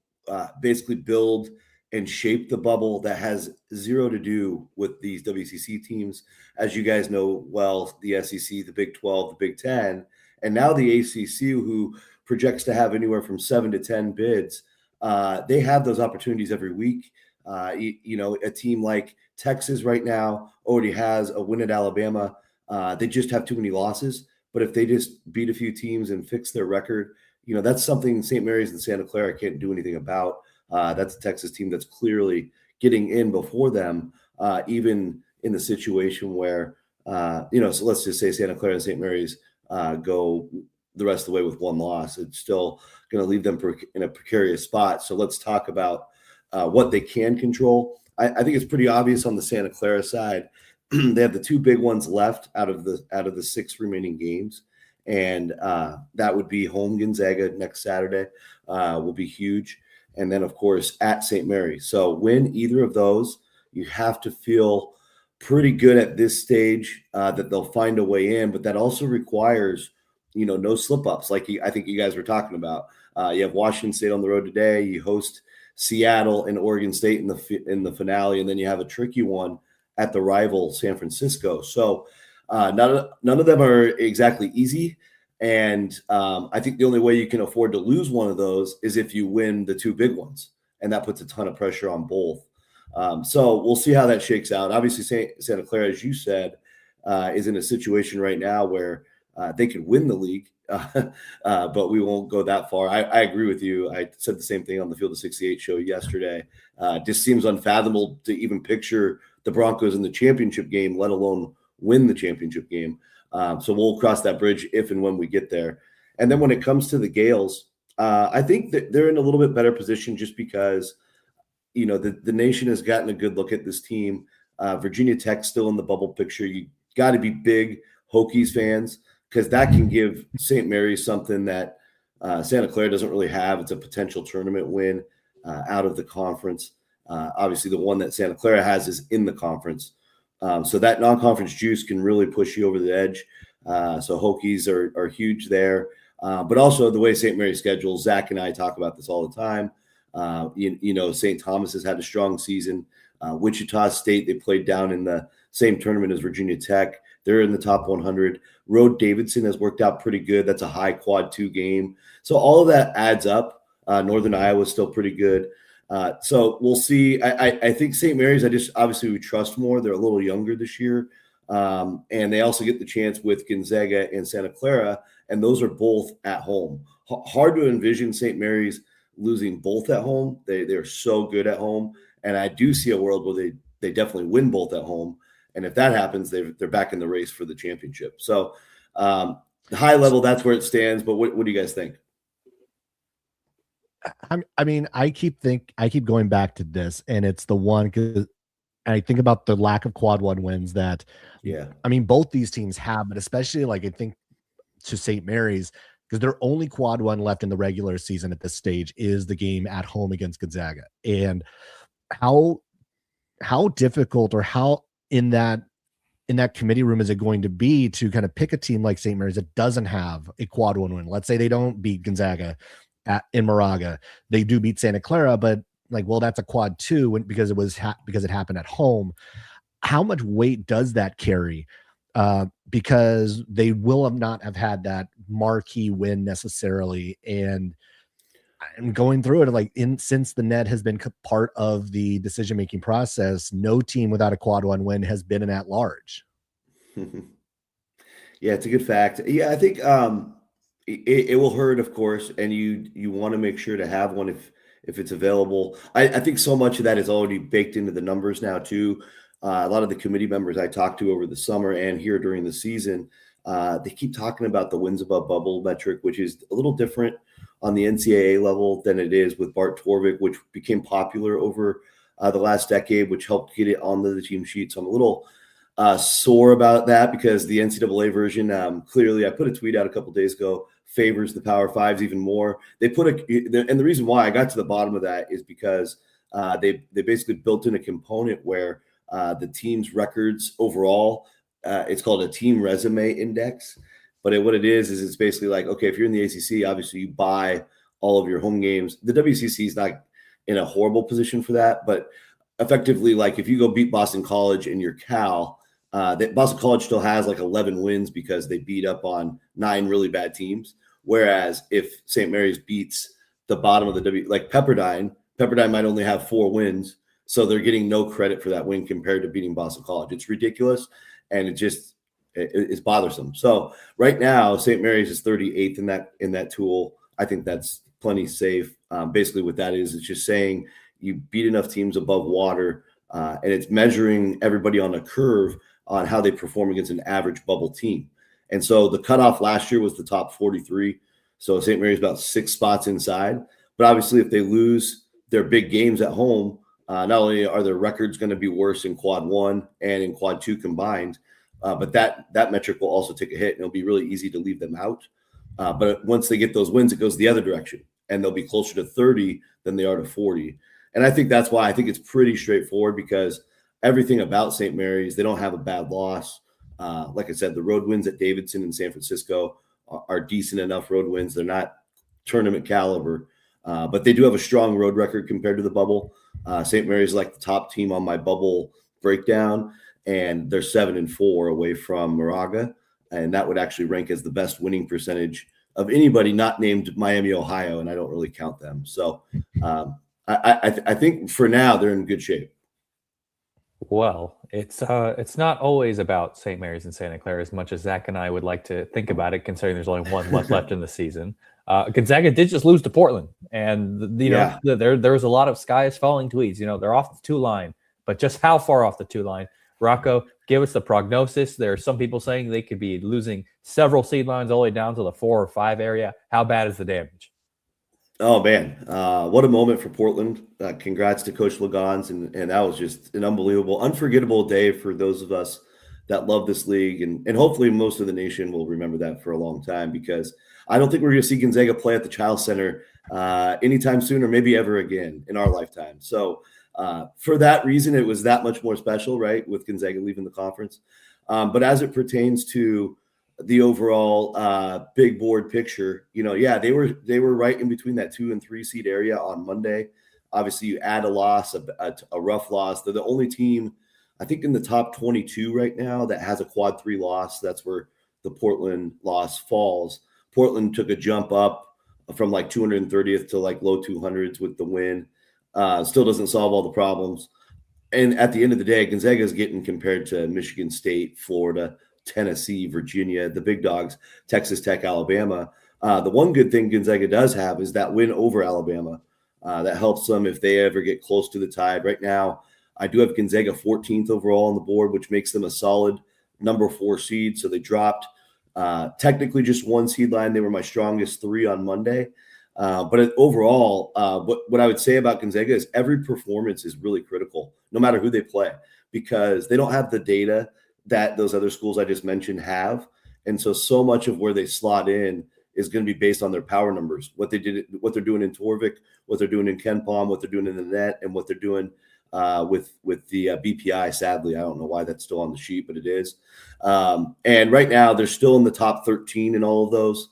basically build and shape the bubble that has zero to do with these WCC teams. As you guys know well, the SEC, the Big 12, the Big 10, and now the ACC, who projects to have anywhere from 7 to 10 bids. They have those opportunities every week. A team like Texas right now already has a win at Alabama. They just have too many losses. But if they just beat a few teams and fix their record, that's something St. Mary's and Santa Clara can't do anything about. That's a Texas team that's clearly getting in before them, even in the situation where, so let's just say Santa Clara and St. Mary's go the rest of the way with one loss. It's still going to leave them in a precarious spot. So let's talk about what they can control. I think it's pretty obvious on the Santa Clara side. They have the two big ones left out of the 6 remaining games, and that would be home Gonzaga next Saturday will be huge, and then of course at St. Mary's. So win either of those, you have to feel pretty good at this stage that they'll find a way in. But that also requires no slip-ups, like I think you guys were talking about. You have Washington State on the road today. You host Seattle and Oregon State in the finale, and then you have a tricky one at the rival San Francisco. So none of them are exactly easy. And I think the only way you can afford to lose one of those is if you win the 2 big ones, and that puts a ton of pressure on both. So we'll see how that shakes out. Obviously, Santa Clara, as you said, is in a situation right now where they could win the league, but we won't go that far. I agree with you. I said the same thing on the Field of 68 show yesterday. Just seems unfathomable to even picture the Broncos in the championship game, let alone win the championship game. So we'll cross that bridge if and when we get there. And then when it comes to the Gales, I think that they're in a little bit better position just because, the nation has gotten a good look at this team. Virginia Tech still in the bubble picture. You got to be big Hokies fans, because that can give St. Mary's something that Santa Clara doesn't really have. It's a potential tournament win out of the conference. Obviously, the one that Santa Clara has is in the conference. So that non-conference juice can really push you over the edge. So Hokies are huge there. But also the way St. Mary's schedules, Zach and I talk about this all the time. St. Thomas has had a strong season. Wichita State, they played down in the same tournament as Virginia Tech. They're in the top 100. Rhode Davidson has worked out pretty good. That's a high quad 2 game. So all of that adds up. Northern Iowa is still pretty good. So we'll see. I think St. Mary's, obviously we trust more. They're a little younger this year. And they also get the chance with Gonzaga and Santa Clara, and those are both at home. Hard to envision St. Mary's losing both at home. They're so good at home. And I do see a world where they definitely win both at home. And if that happens, they're back in the race for the championship. So high level, that's where it stands. But what do you guys think? I mean, I keep going back to this, and it's the one, because I think about the lack of quad 1 wins that, I mean, both these teams have, but especially like I think to St. Mary's, because their only quad 1 left in the regular season at this stage is the game at home against Gonzaga. And how how difficult or how in that committee room is it going to be to kind of pick a team like St. Mary's that doesn't have a quad one win? Let's say they don't beat Gonzaga in Moraga. They do beat Santa Clara, but like, well, that's a quad two because because it happened at home. How much weight does that carry? Because they will not have had that marquee win necessarily. And I'm going through it like since the net has been part of the decision-making process, no team without a quad one win has been an at-large. Yeah, it's a good fact. Yeah, I think it will hurt, of course, and you want to make sure to have one if it's available. I think so much of that is already baked into the numbers now too. A lot of the committee members I talked to over the summer and here during the season, they keep talking about the wins above bubble metric, which is a little different on the NCAA level than it is with Bart Torvik, which became popular over the last decade, which helped get it onto the team sheet. So I'm a little sore about that because the NCAA version, clearly, I put a tweet out a couple days ago, favors the Power Fives even more. They put and the reason why I got to the bottom of that is because they basically built in a component where the team's records overall, it's called a team resume index. But what it is it's basically like, okay, if you're in the ACC, obviously you buy all of your home games. The WCC is not in a horrible position for that, but effectively, like if you go beat Boston College and you're Cal, that Boston College still has like 11 wins because they beat up on 9 really bad teams. Whereas if St. Mary's beats the bottom of the like Pepperdine might only have 4 wins, so they're getting no credit for that win compared to beating Boston College. It's ridiculous, and it's bothersome. So right now, St. Mary's is 38th in that tool. I think that's plenty safe. Basically, what that is, it's just saying you beat enough teams above water, and it's measuring everybody on a curve on how they perform against an average bubble team. And so the cutoff last year was the top 43. So St. Mary's about 6 spots inside. But obviously, if they lose their big games at home, not only are their records going to be worse in quad 1 and in quad 2 combined, but that metric will also take a hit, and it'll be really easy to leave them out. But once they get those wins, it goes the other direction, and they'll be closer to 30 than they are to 40. And I think that's why I think it's pretty straightforward, because everything about St. Mary's, they don't have a bad loss. Like I said, the road wins at Davidson and San Francisco are decent enough road wins. They're not tournament caliber, but they do have a strong road record compared to the bubble. St. Mary's is like the top team on my bubble breakdown, and they're 7-4 away from Moraga, and that would actually rank as the best winning percentage of anybody not named Miami, Ohio, and I don't really count them. So I think for now they're in good shape. Well, it's not always about St. Mary's and Santa Clara as much as Zach and I would like to think about it, considering there's only one left in the season. Gonzaga did just lose to Portland, and there was a lot of sky is falling tweets. They're off the 2 line, but just how far off the 2 line? Rocco, give us the prognosis. There are some people saying they could be losing several seed lines all the way down to the 4 or 5 area. How bad is the damage? Oh, man. What a moment for Portland. Congrats to Coach Legans. And that was just an unbelievable, unforgettable day for those of us that love this league. And hopefully most of the nation will remember that for a long time, because I don't think we're going to see Gonzaga play at the Child Center anytime soon, or maybe ever again in our lifetime. So for that reason, it was that much more special, right, with Gonzaga leaving the conference. But as it pertains to the overall big board picture, they were right in between that 2 and 3 seed area on Monday. Obviously, you add a loss, a rough loss. They're the only team, I think, in the top 22 right now that has a quad 3 loss. That's where the Portland loss falls. Portland took a jump up from like 230th to like low 200s with the win. Still doesn't solve all the problems. And at the end of the day, Gonzaga is getting compared to Michigan State, Florida, Tennessee, Virginia, the big dogs, Texas Tech, Alabama. The one good thing Gonzaga does have is that win over Alabama. That helps them if they ever get close to the tide. Right now, I do have Gonzaga 14th overall on the board, which makes them a solid number 4 seed. So they dropped technically just 1 seed line. They were my strongest 3 on Monday. But overall, what I would say about Gonzaga is every performance is really critical, no matter who they play, because they don't have the data that those other schools I just mentioned have. And so much of where they slot in is going to be based on their power numbers, what they're doing in Torvik, what they're doing in Ken Palm, what they're doing in the net, and what they're doing with the BPI. Sadly, I don't know why that's still on the sheet, but it is. And right now, they're still in the top 13 in all of those.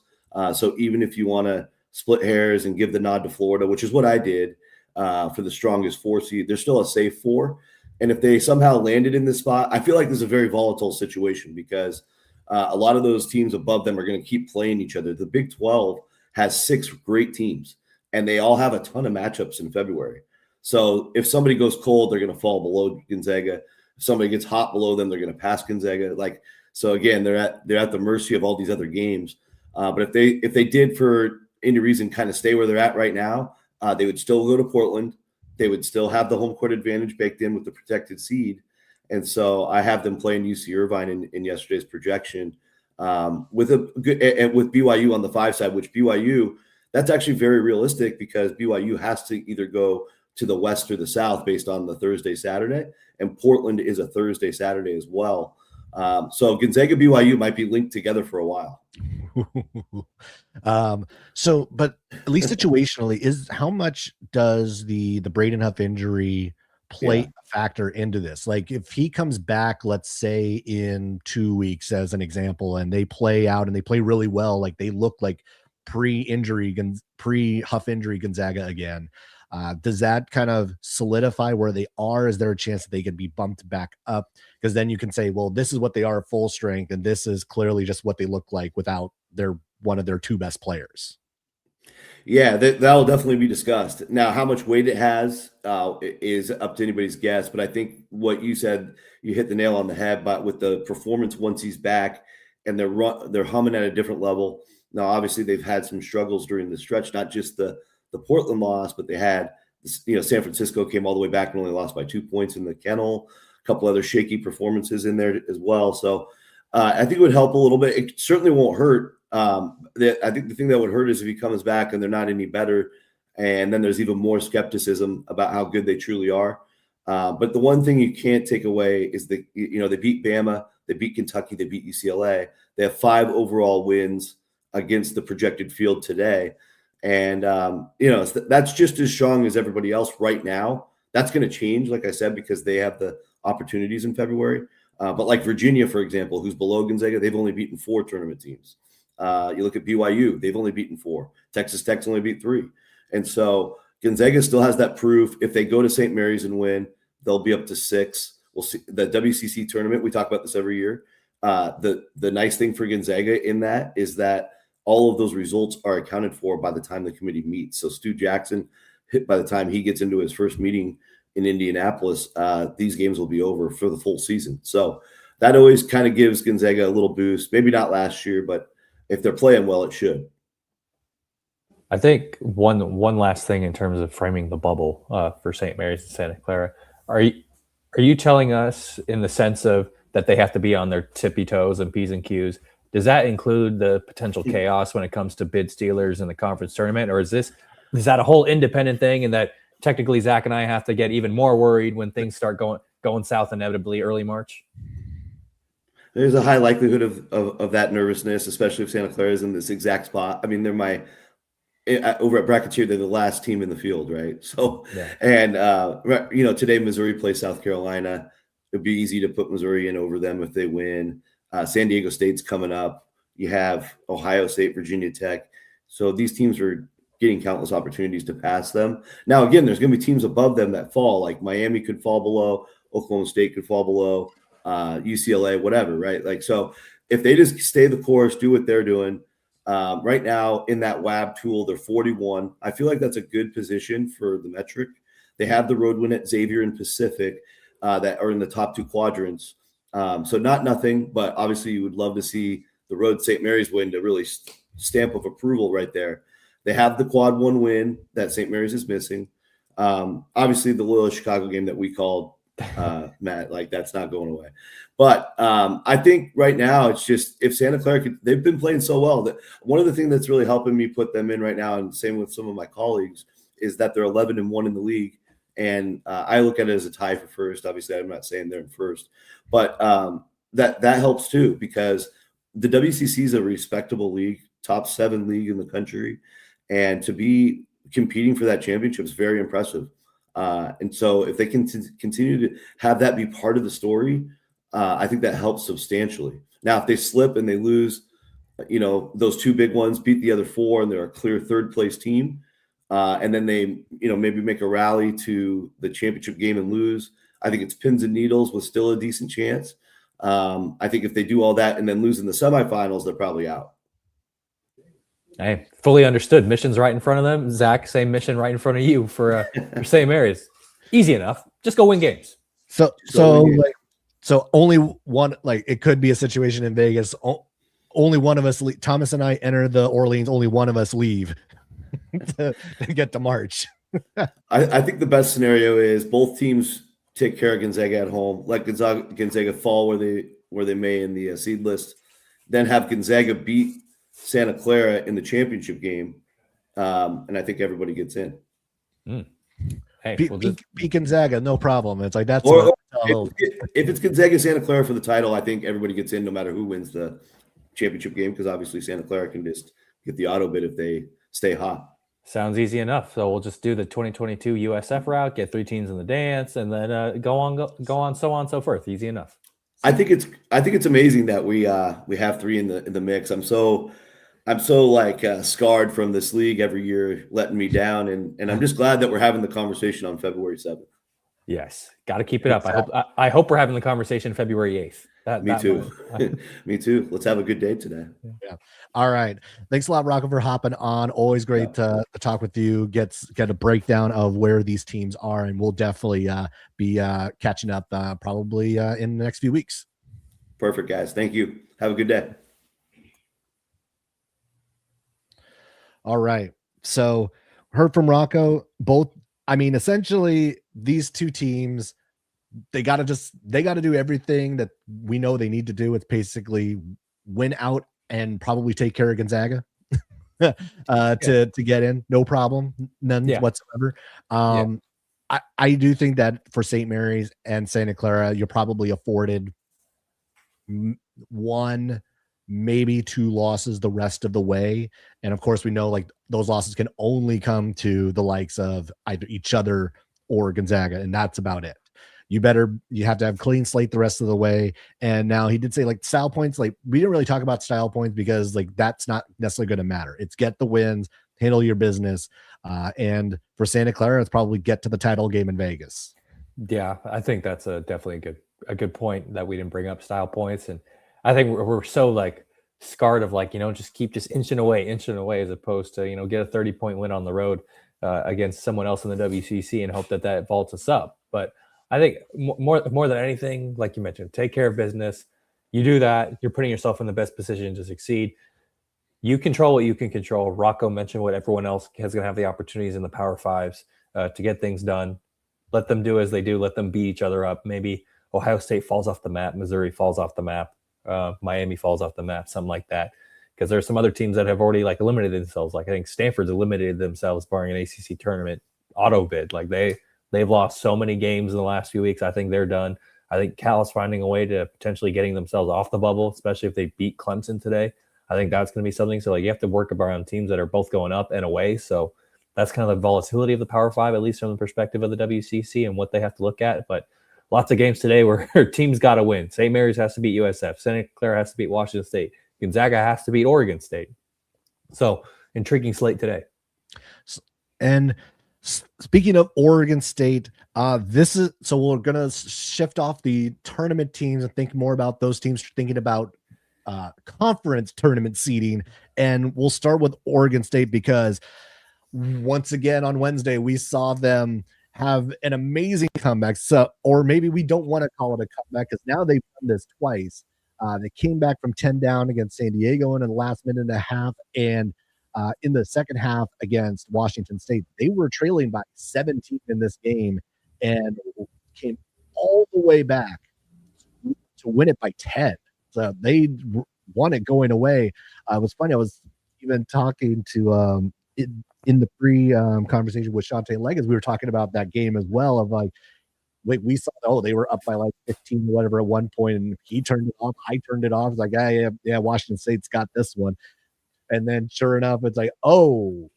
So even if you want to split hairs and give the nod to Florida, which is what I did for the strongest 4 seed, they're still a safe 4. And if they somehow landed in this spot, I feel like this is a very volatile situation because a lot of those teams above them are going to keep playing each other. The Big 12 has 6 great teams, and they all have a ton of matchups in February. So if somebody goes cold, they're going to fall below Gonzaga. If somebody gets hot below them, they're going to pass Gonzaga. So again, they're at the mercy of all these other games. But if they did for any reason kind of stay where they're at right now, they would still go to Portland. They would still have the home court advantage baked in with the protected seed. And so I have them playing UC Irvine in yesterday's projection with BYU on the 5 side, which BYU, that's actually very realistic because BYU has to either go to the west or the south based on the Thursday, Saturday, and Portland is a Thursday, Saturday as well. So Gonzaga BYU might be linked together for a while. But at least situationally, is how much does the Braden Huff injury play a factor into this? Like if he comes back, let's say in 2 weeks as an example, and they play out and they play really well, like they look like pre-Huff injury Gonzaga again, does that kind of solidify where they are? Is there a chance that they can be bumped back up? Because then you can say, well, this is what they are at full strength, and this is clearly just what they look like without one of their 2 best players. Yeah, that'll definitely be discussed. Now, how much weight it has is up to anybody's guess, but I think what you said, you hit the nail on the head. But with the performance once he's back, and they're humming at a different level. Now, obviously, they've had some struggles during the stretch, not just the Portland loss, but they had San Francisco came all the way back and only lost by 2 points in the kennel. A couple other shaky performances in there as well. So I think it would help a little bit. It certainly won't hurt. I think the thing that would hurt is if he comes back and they're not any better, and then there's even more skepticism about how good they truly are. But the one thing you can't take away is they beat Bama, they beat Kentucky, they beat UCLA. They have 5 overall wins against the projected field today, and that's just as strong as everybody else right now. That's going to change, like I said, because they have the opportunities in February. But like Virginia, for example, who's below Gonzaga, they've only beaten 4 tournament teams. You look at BYU, they've only beaten 4. Texas Tech's only beat 3. And so Gonzaga still has that proof. If they go to St. Mary's and win, they'll be up to 6. We'll see the WCC tournament. We talk about this every year. The nice thing for Gonzaga in that is that all of those results are accounted for by the time the committee meets. So Stu Jackson, by the time he gets into his first meeting in Indianapolis, these games will be over for the full season. So that always kind of gives Gonzaga a little boost. Maybe not last year, but if they're playing well, it should. I think one last thing in terms of framing the bubble for St. Mary's and Santa Clara. Are you telling us in the sense of that they have to be on their tippy toes and P's and Q's? Does that include the potential chaos when it comes to bid stealers in the conference tournament? Or is that a whole independent thing, and that technically Zach and I have to get even more worried when things start going south inevitably early March? There's a high likelihood of that nervousness, especially if Santa Clara is in this exact spot. I mean, they're over at Bracketeer, they're the last team in the field, right? So, yeah. And today Missouri plays South Carolina. It'd be easy to put Missouri in over them if they win. San Diego State's coming up. You have Ohio State, Virginia Tech. So these teams are getting countless opportunities to pass them. Now, again, there's going to be teams above them that fall. Like Miami could fall below, Oklahoma State could fall below. UCLA, whatever, right? Like, so if they just stay the course, do what they're doing right now in that WAB tool, they're 41. I feel like that's a good position for the metric. They have the road win at Xavier and Pacific that are in the top 2 quadrants. So not nothing, but obviously you would love to see the road St. Mary's win to really stamp of approval right there. They have the quad 1 win that St. Mary's is missing. Obviously the Loyola Chicago game that we called, Matt, like that's not going away. But I think right now it's just if Santa Clara they've been playing so well that one of the things that's really helping me put them in right now, and same with some of my colleagues, is that they're 11-1 in the league. And I look at it as a tie for first. Obviously, I'm not saying they're in first, but that helps too, because the WCC is a respectable league, top 7 league in the country. And to be competing for that championship is very impressive. And so if they can continue to have that be part of the story, I think that helps substantially. Now, if they slip and they lose, those two big ones, beat the other four, and they're a clear third place team, and then they, maybe make a rally to the championship game and lose, I think it's pins and needles with still a decent chance. I think if they do all that and then lose in the semifinals, they're probably out. Hey, fully understood. Mission's right in front of them. Zach, same mission right in front of you for same areas. Easy enough. Just go win games. So only one, like it could be a situation in Vegas. Only one of us, Thomas and I, enter the Orleans. Only one of us leave to get to March. I think the best scenario is both teams take care of Gonzaga at home, let Gonzaga fall where they may in the seed list, then have Gonzaga beat Santa Clara in the championship game, and I think everybody gets in. Hey, beat Gonzaga, no problem. It's like that's. If it's Gonzaga Santa Clara for the title, I think everybody gets in no matter who wins the championship game, because obviously Santa Clara can just get the auto bid if they stay hot. Sounds easy enough. So we'll just do the 2022 USF route, get 3 teams in the dance, and then go on, so on, so forth. Easy enough. I think it's amazing that we have 3 in the mix. I'm so scarred from this league every year letting me down, and I'm just glad that we're having the conversation on February 7th. Yes, got to keep it up. I hope we're having the conversation February 8th. Me too. Me too. Let's have a good day today. Yeah. All right. Thanks a lot, Rocco, for hopping on. Always great to talk with you. Get a breakdown of where these teams are, and we'll definitely be catching up probably in the next few weeks. Perfect, guys. Thank you. Have a good day. All right. So heard from Rocco. Essentially these two teams, they got to do everything that we know they need to do. It's basically win out and probably take care of Gonzaga to get in. No problem. None whatsoever. I do think that for St. Mary's and Santa Clara, you're probably afforded 1, maybe 2 losses the rest of the way. And of course, we know like those losses can only come to the likes of either each other or Gonzaga, and that's about it. You have to have clean slate the rest of the way. And now he did say like style points, like we didn't really talk about style points because like that's not necessarily going to matter. It's get the wins, handle your business. And for Santa Clara, it's probably get to the title game in Vegas. Yeah, I think that's definitely a good point that we didn't bring up style points. And I think we're so like scarred of like, just keep inching away as opposed to, get a 30-point win on the road against someone else in the WCC and hope that vaults us up. But I think more than anything, like you mentioned, take care of business. You do that, you're putting yourself in the best position to succeed. You control what you can control. Rocco mentioned what everyone else is going to have the opportunities in the Power Fives to get things done. Let them do as they do. Let them beat each other up. Maybe Ohio State falls off the map. Missouri falls off the map. Miami falls off the map, something like that. Because there's some other teams that have already like eliminated themselves. Like I think Stanford's eliminated themselves barring an ACC tournament auto bid. Like they've lost so many games in the last few weeks. I think they're done. I think Cal is finding a way to potentially getting themselves off the bubble, especially if they beat Clemson today. I think that's going to be something. So like you have to work around teams that are both going up and away. So that's kind of the volatility of the Power Five, at least from the perspective of the WCC and what they have to look at. But lots of games today where teams got to win. St. Mary's has to beat USF. Santa Clara has to beat Washington State. Gonzaga has to beat Oregon State. So intriguing slate today. And speaking of Oregon State, so we're going to shift off the tournament teams and think more about those teams thinking about conference tournament seeding. And we'll start with Oregon State because once again on Wednesday, we saw them have an amazing comeback. So, or maybe we don't want to call it a comeback because now they've done this twice. They came back from 10 down against San Diego in the last minute and a half. And in the second half against Washington State, they were trailing by 17 in this game and came all the way back to win it by 10. So they won it going away. It was funny. I was even talking to in the pre-conversation with Shantay Legans. We were talking about that game as well of like, wait, we saw, they were up by like 15 or whatever at one point, and he turned it off. I turned it off. It's like, yeah, Washington State's got this one. And then sure enough, it's like, oh,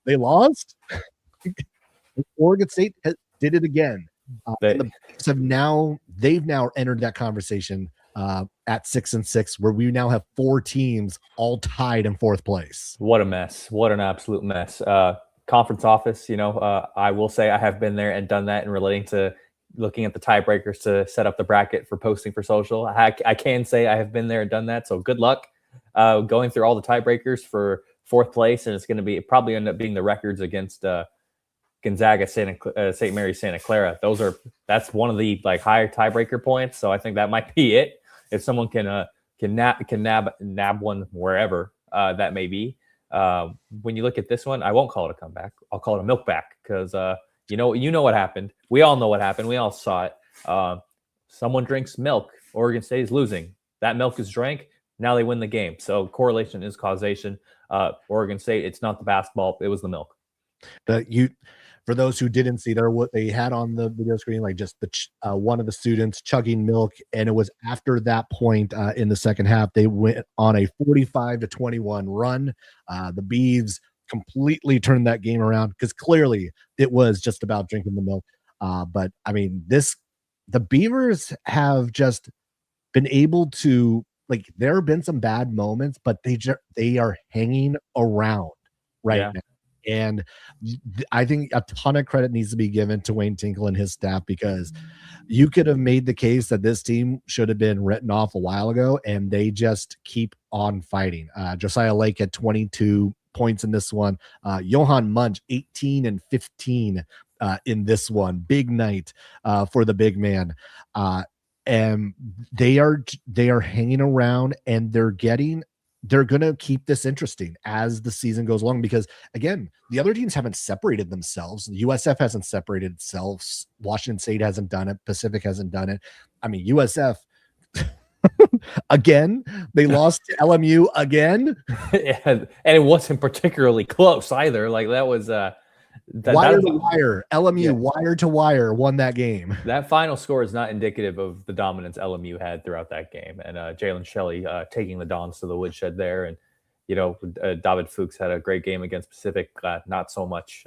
they lost? Oregon State did it again. And They- the Beavs they've now entered that conversation at 6-6, where we now have 4 teams all tied in 4th place. What a mess. What an absolute mess. Conference office, I will say I have been there and done that in relating to looking at the tiebreakers to set up the bracket for posting for social. I can say I have been there and done that. So good luck going through all the tiebreakers for 4th place. And it's going to be probably end up being the records against Gonzaga, St. Mary's, Santa Clara. That's one of the like higher tiebreaker points. So I think that might be it. If someone can nab one wherever that may be. When you look at this one, I won't call it a comeback. I'll call it a milk back because you know what happened. We all know what happened. We all saw it. Someone drinks milk. Oregon State is losing. That milk is drank. Now they win the game. So correlation is causation. Oregon State, it's not the basketball. It was the milk. For those who didn't see there, what they had on the video screen, like just the one of the students chugging milk, and it was after that point in the second half they went on a 45-21 run. The Beavs completely turned that game around because clearly it was just about drinking the milk. But I mean, the Beavers have just been able to, like, there have been some bad moments, but they are hanging around right now. And I think a ton of credit needs to be given to Wayne Tinkle and his staff, because you could have made the case that this team should have been written off a while ago, and they just keep on fighting. Josiah Lake had 22 points in this one. Johan Munch, 18 and 15 in this one. Big night for the big man. And they are hanging around, and they're going to keep this interesting as the season goes along, because again, the other teams haven't separated themselves. USF hasn't separated itself. Washington State hasn't done it. Pacific hasn't done it. I mean, USF again, they lost to LMU again. And it wasn't particularly close either. Like that was wire to wire. LMU wire to wire won that game. That final score is not indicative of the dominance LMU had throughout that game. And Jalen Shelley taking the Dons to the woodshed there. And, David Fuchs had a great game against Pacific, not so much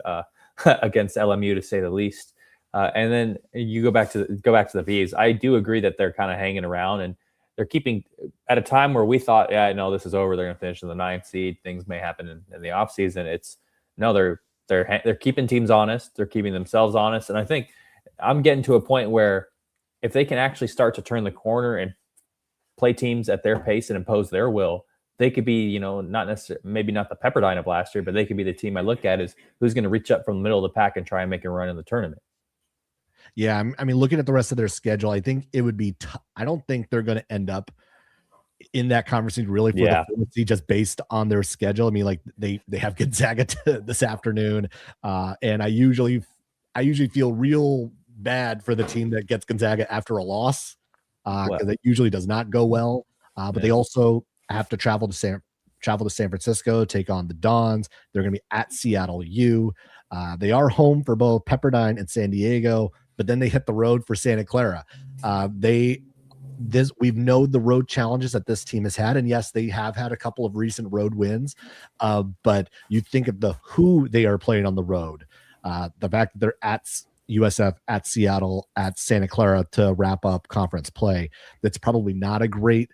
against LMU, to say the least. And then you go back to the Beavs. I do agree that they're kind of hanging around, and they're keeping at a time where we thought, this is over. They're going to finish in the 9th seed. Things may happen in the offseason. They're keeping teams honest. They're keeping themselves honest. And I think I'm getting to a point where if they can actually start to turn the corner and play teams at their pace and impose their will, they could be, not necessarily, maybe not the Pepperdine of last year, but they could be the team I look at as who's going to reach up from the middle of the pack and try and make a run in the tournament. Yeah, I mean, looking at the rest of their schedule, I think it would be I don't think they're going to end up in that conversation really for the 4th seed, just based on their schedule. I mean, like they have Gonzaga this afternoon, and I usually feel real bad for the team that gets Gonzaga after a loss, because it usually does not go well. But they also have to travel to San Francisco, take on the Dons. They're going to be at Seattle U. They are home for both Pepperdine and San Diego, but then they hit the road for Santa Clara. We've known the road challenges that this team has had, and yes, they have had a couple of recent road wins. But you think of who they are playing on the road, the fact that they're at USF, at Seattle, at Santa Clara to wrap up conference play. That's probably not a great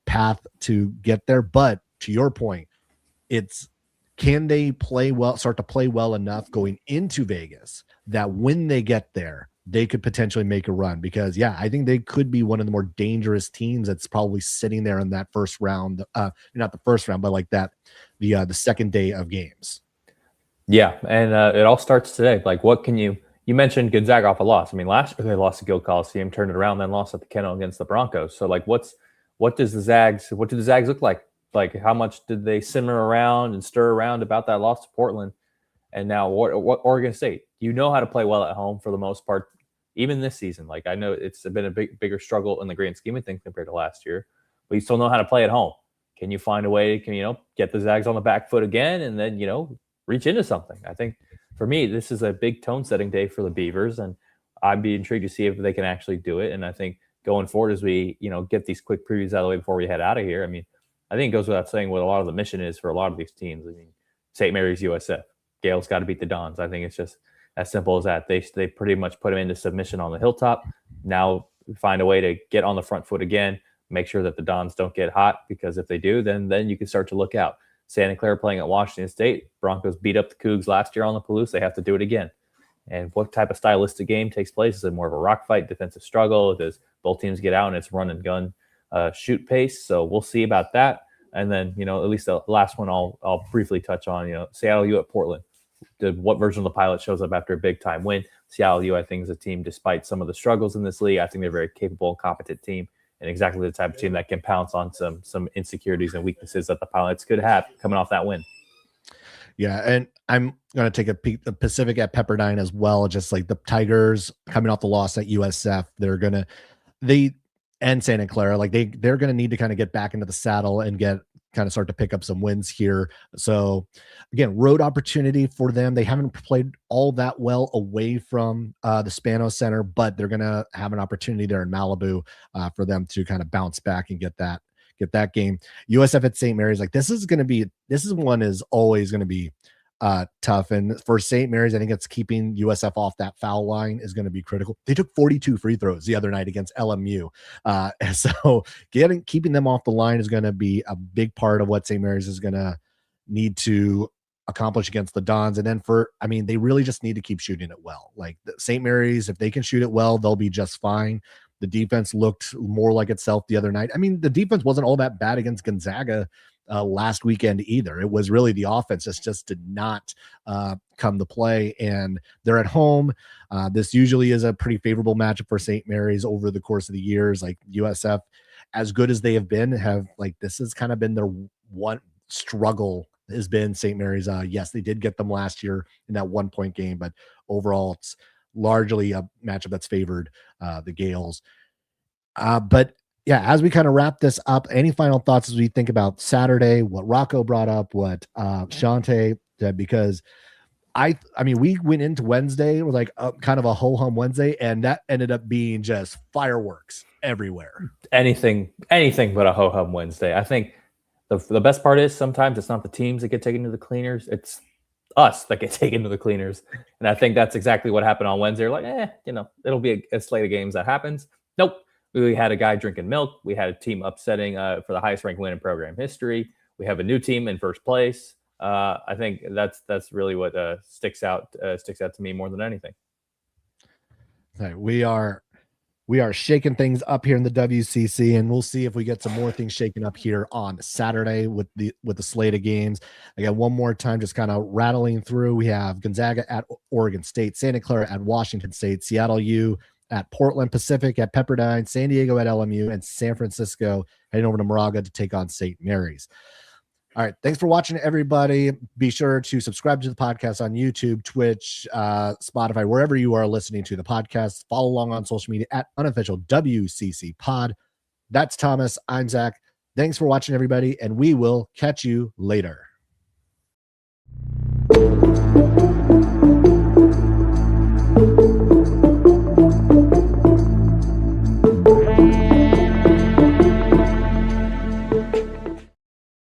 path to get there. But to your point, can they start to play well enough going into Vegas that when they get there, they could potentially make a run? Because I think they could be one of the more dangerous teams that's probably sitting there in that first round, not the first round, but like that, the second day of games. Yeah. And it all starts today. Like, what can you mentioned Gonzaga off a loss. I mean, last year they lost to Guild Coliseum, turned it around, then lost at the Kennel against the Broncos. So like, what do the Zags look like? Like, how much did they simmer around and stir around about that loss to Portland? And now what Oregon State, you know how to play well at home for the most part, even this season. Like, I know it's been a bigger struggle in the grand scheme of things compared to last year, but you still know how to play at home. Can you find a way to, get the Zags on the back foot again and then, reach into something? I think for me, this is a big tone setting day for the Beavers, and I'd be intrigued to see if they can actually do it. And I think going forward, as we, get these quick previews out of the way before we head out of here, I mean, I think it goes without saying what a lot of the mission is for a lot of these teams. I mean, St. Mary's, USF, Gale's got to beat the Dons. I think it's just As simple as that. They pretty much put him into submission on the hilltop. Now find a way to get on the front foot again, make sure that the Dons don't get hot, because if they do, then you can start to look out. Santa Clara playing at Washington State. Broncos beat up the Cougs last year on the Palouse. They have to do it again. And what type of stylistic game takes place? Is it more of a rock fight, defensive struggle? Does both teams get out and it's run and gun shoot pace? So we'll see about that. And then, at least the last one I'll briefly touch on, Seattle U at Portland. What version of the pilot shows up after a big time win? Seattle U, I think, is a team, despite some of the struggles in this league, I think they're a very capable and competent team, and exactly the type of team that can pounce on some insecurities and weaknesses that the Pilots could have coming off that win. Yeah, and I'm going to take a peek at the Pacific at Pepperdine as well, just like the Tigers coming off the loss at USF. And Santa Clara, like they're going to need to kind of get back into the saddle and start to pick up some wins here. So again, road opportunity for them. They haven't played all that well away from the Spano Center, but they're going to have an opportunity there in Malibu for them to kind of bounce back and get that game. USF at St. Mary's, like this is always going to be tough. And for St. Mary's, I think it's keeping USF off that foul line is going to be critical. They took 42 free throws the other night against LMU. So keeping them off the line is going to be a big part of what St. Mary's is going to need to accomplish against the Dons. And then they really just need to keep shooting it well. Like St. Mary's, if they can shoot it well, they'll be just fine. The defense looked more like itself the other night. I mean, the defense wasn't all that bad against Gonzaga last weekend either. It was really the offense just did not come to play, and they're at home. This usually is a pretty favorable matchup for St. Mary's over the course of the years. Like USF, as good as they have been, this has kind of been their one struggle has been St. Mary's. Yes, they did get them last year in that 1-point game, but overall it's largely a matchup that's favored the Gales. But yeah, as we kind of wrap this up, any final thoughts as we think about Saturday, what Rocco brought up, what Shantay said, because we went into Wednesday with like kind of a ho-hum Wednesday, and that ended up being just fireworks everywhere. Anything but a ho-hum Wednesday. I think the best part is sometimes it's not the teams that get taken to the cleaners. It's us that get taken to the cleaners. And I think that's exactly what happened on Wednesday. Like, it'll be a slate of games that happens. Nope. We had a guy drinking milk. We had a team upsetting for the highest ranked win in program history. We have a new team in first place. I think that's really what sticks out to me more than anything. Right, we are shaking things up here in the WCC, and we'll see if we get some more things shaken up here on Saturday with the slate of games. Again, one more time, just kind of rattling through. We have Gonzaga at Oregon State, Santa Clara at Washington State, Seattle U at Portland, Pacific at Pepperdine, San Diego at LMU, and San Francisco heading over to Moraga to take on St. Mary's. All right. Thanks for watching, everybody. Be sure to subscribe to the podcast on YouTube, Twitch, Spotify, wherever you are listening to the podcast. Follow along on social media at Unofficial WCC Pod. That's Thomas. I'm Zach. Thanks for watching, everybody, and we will catch you later.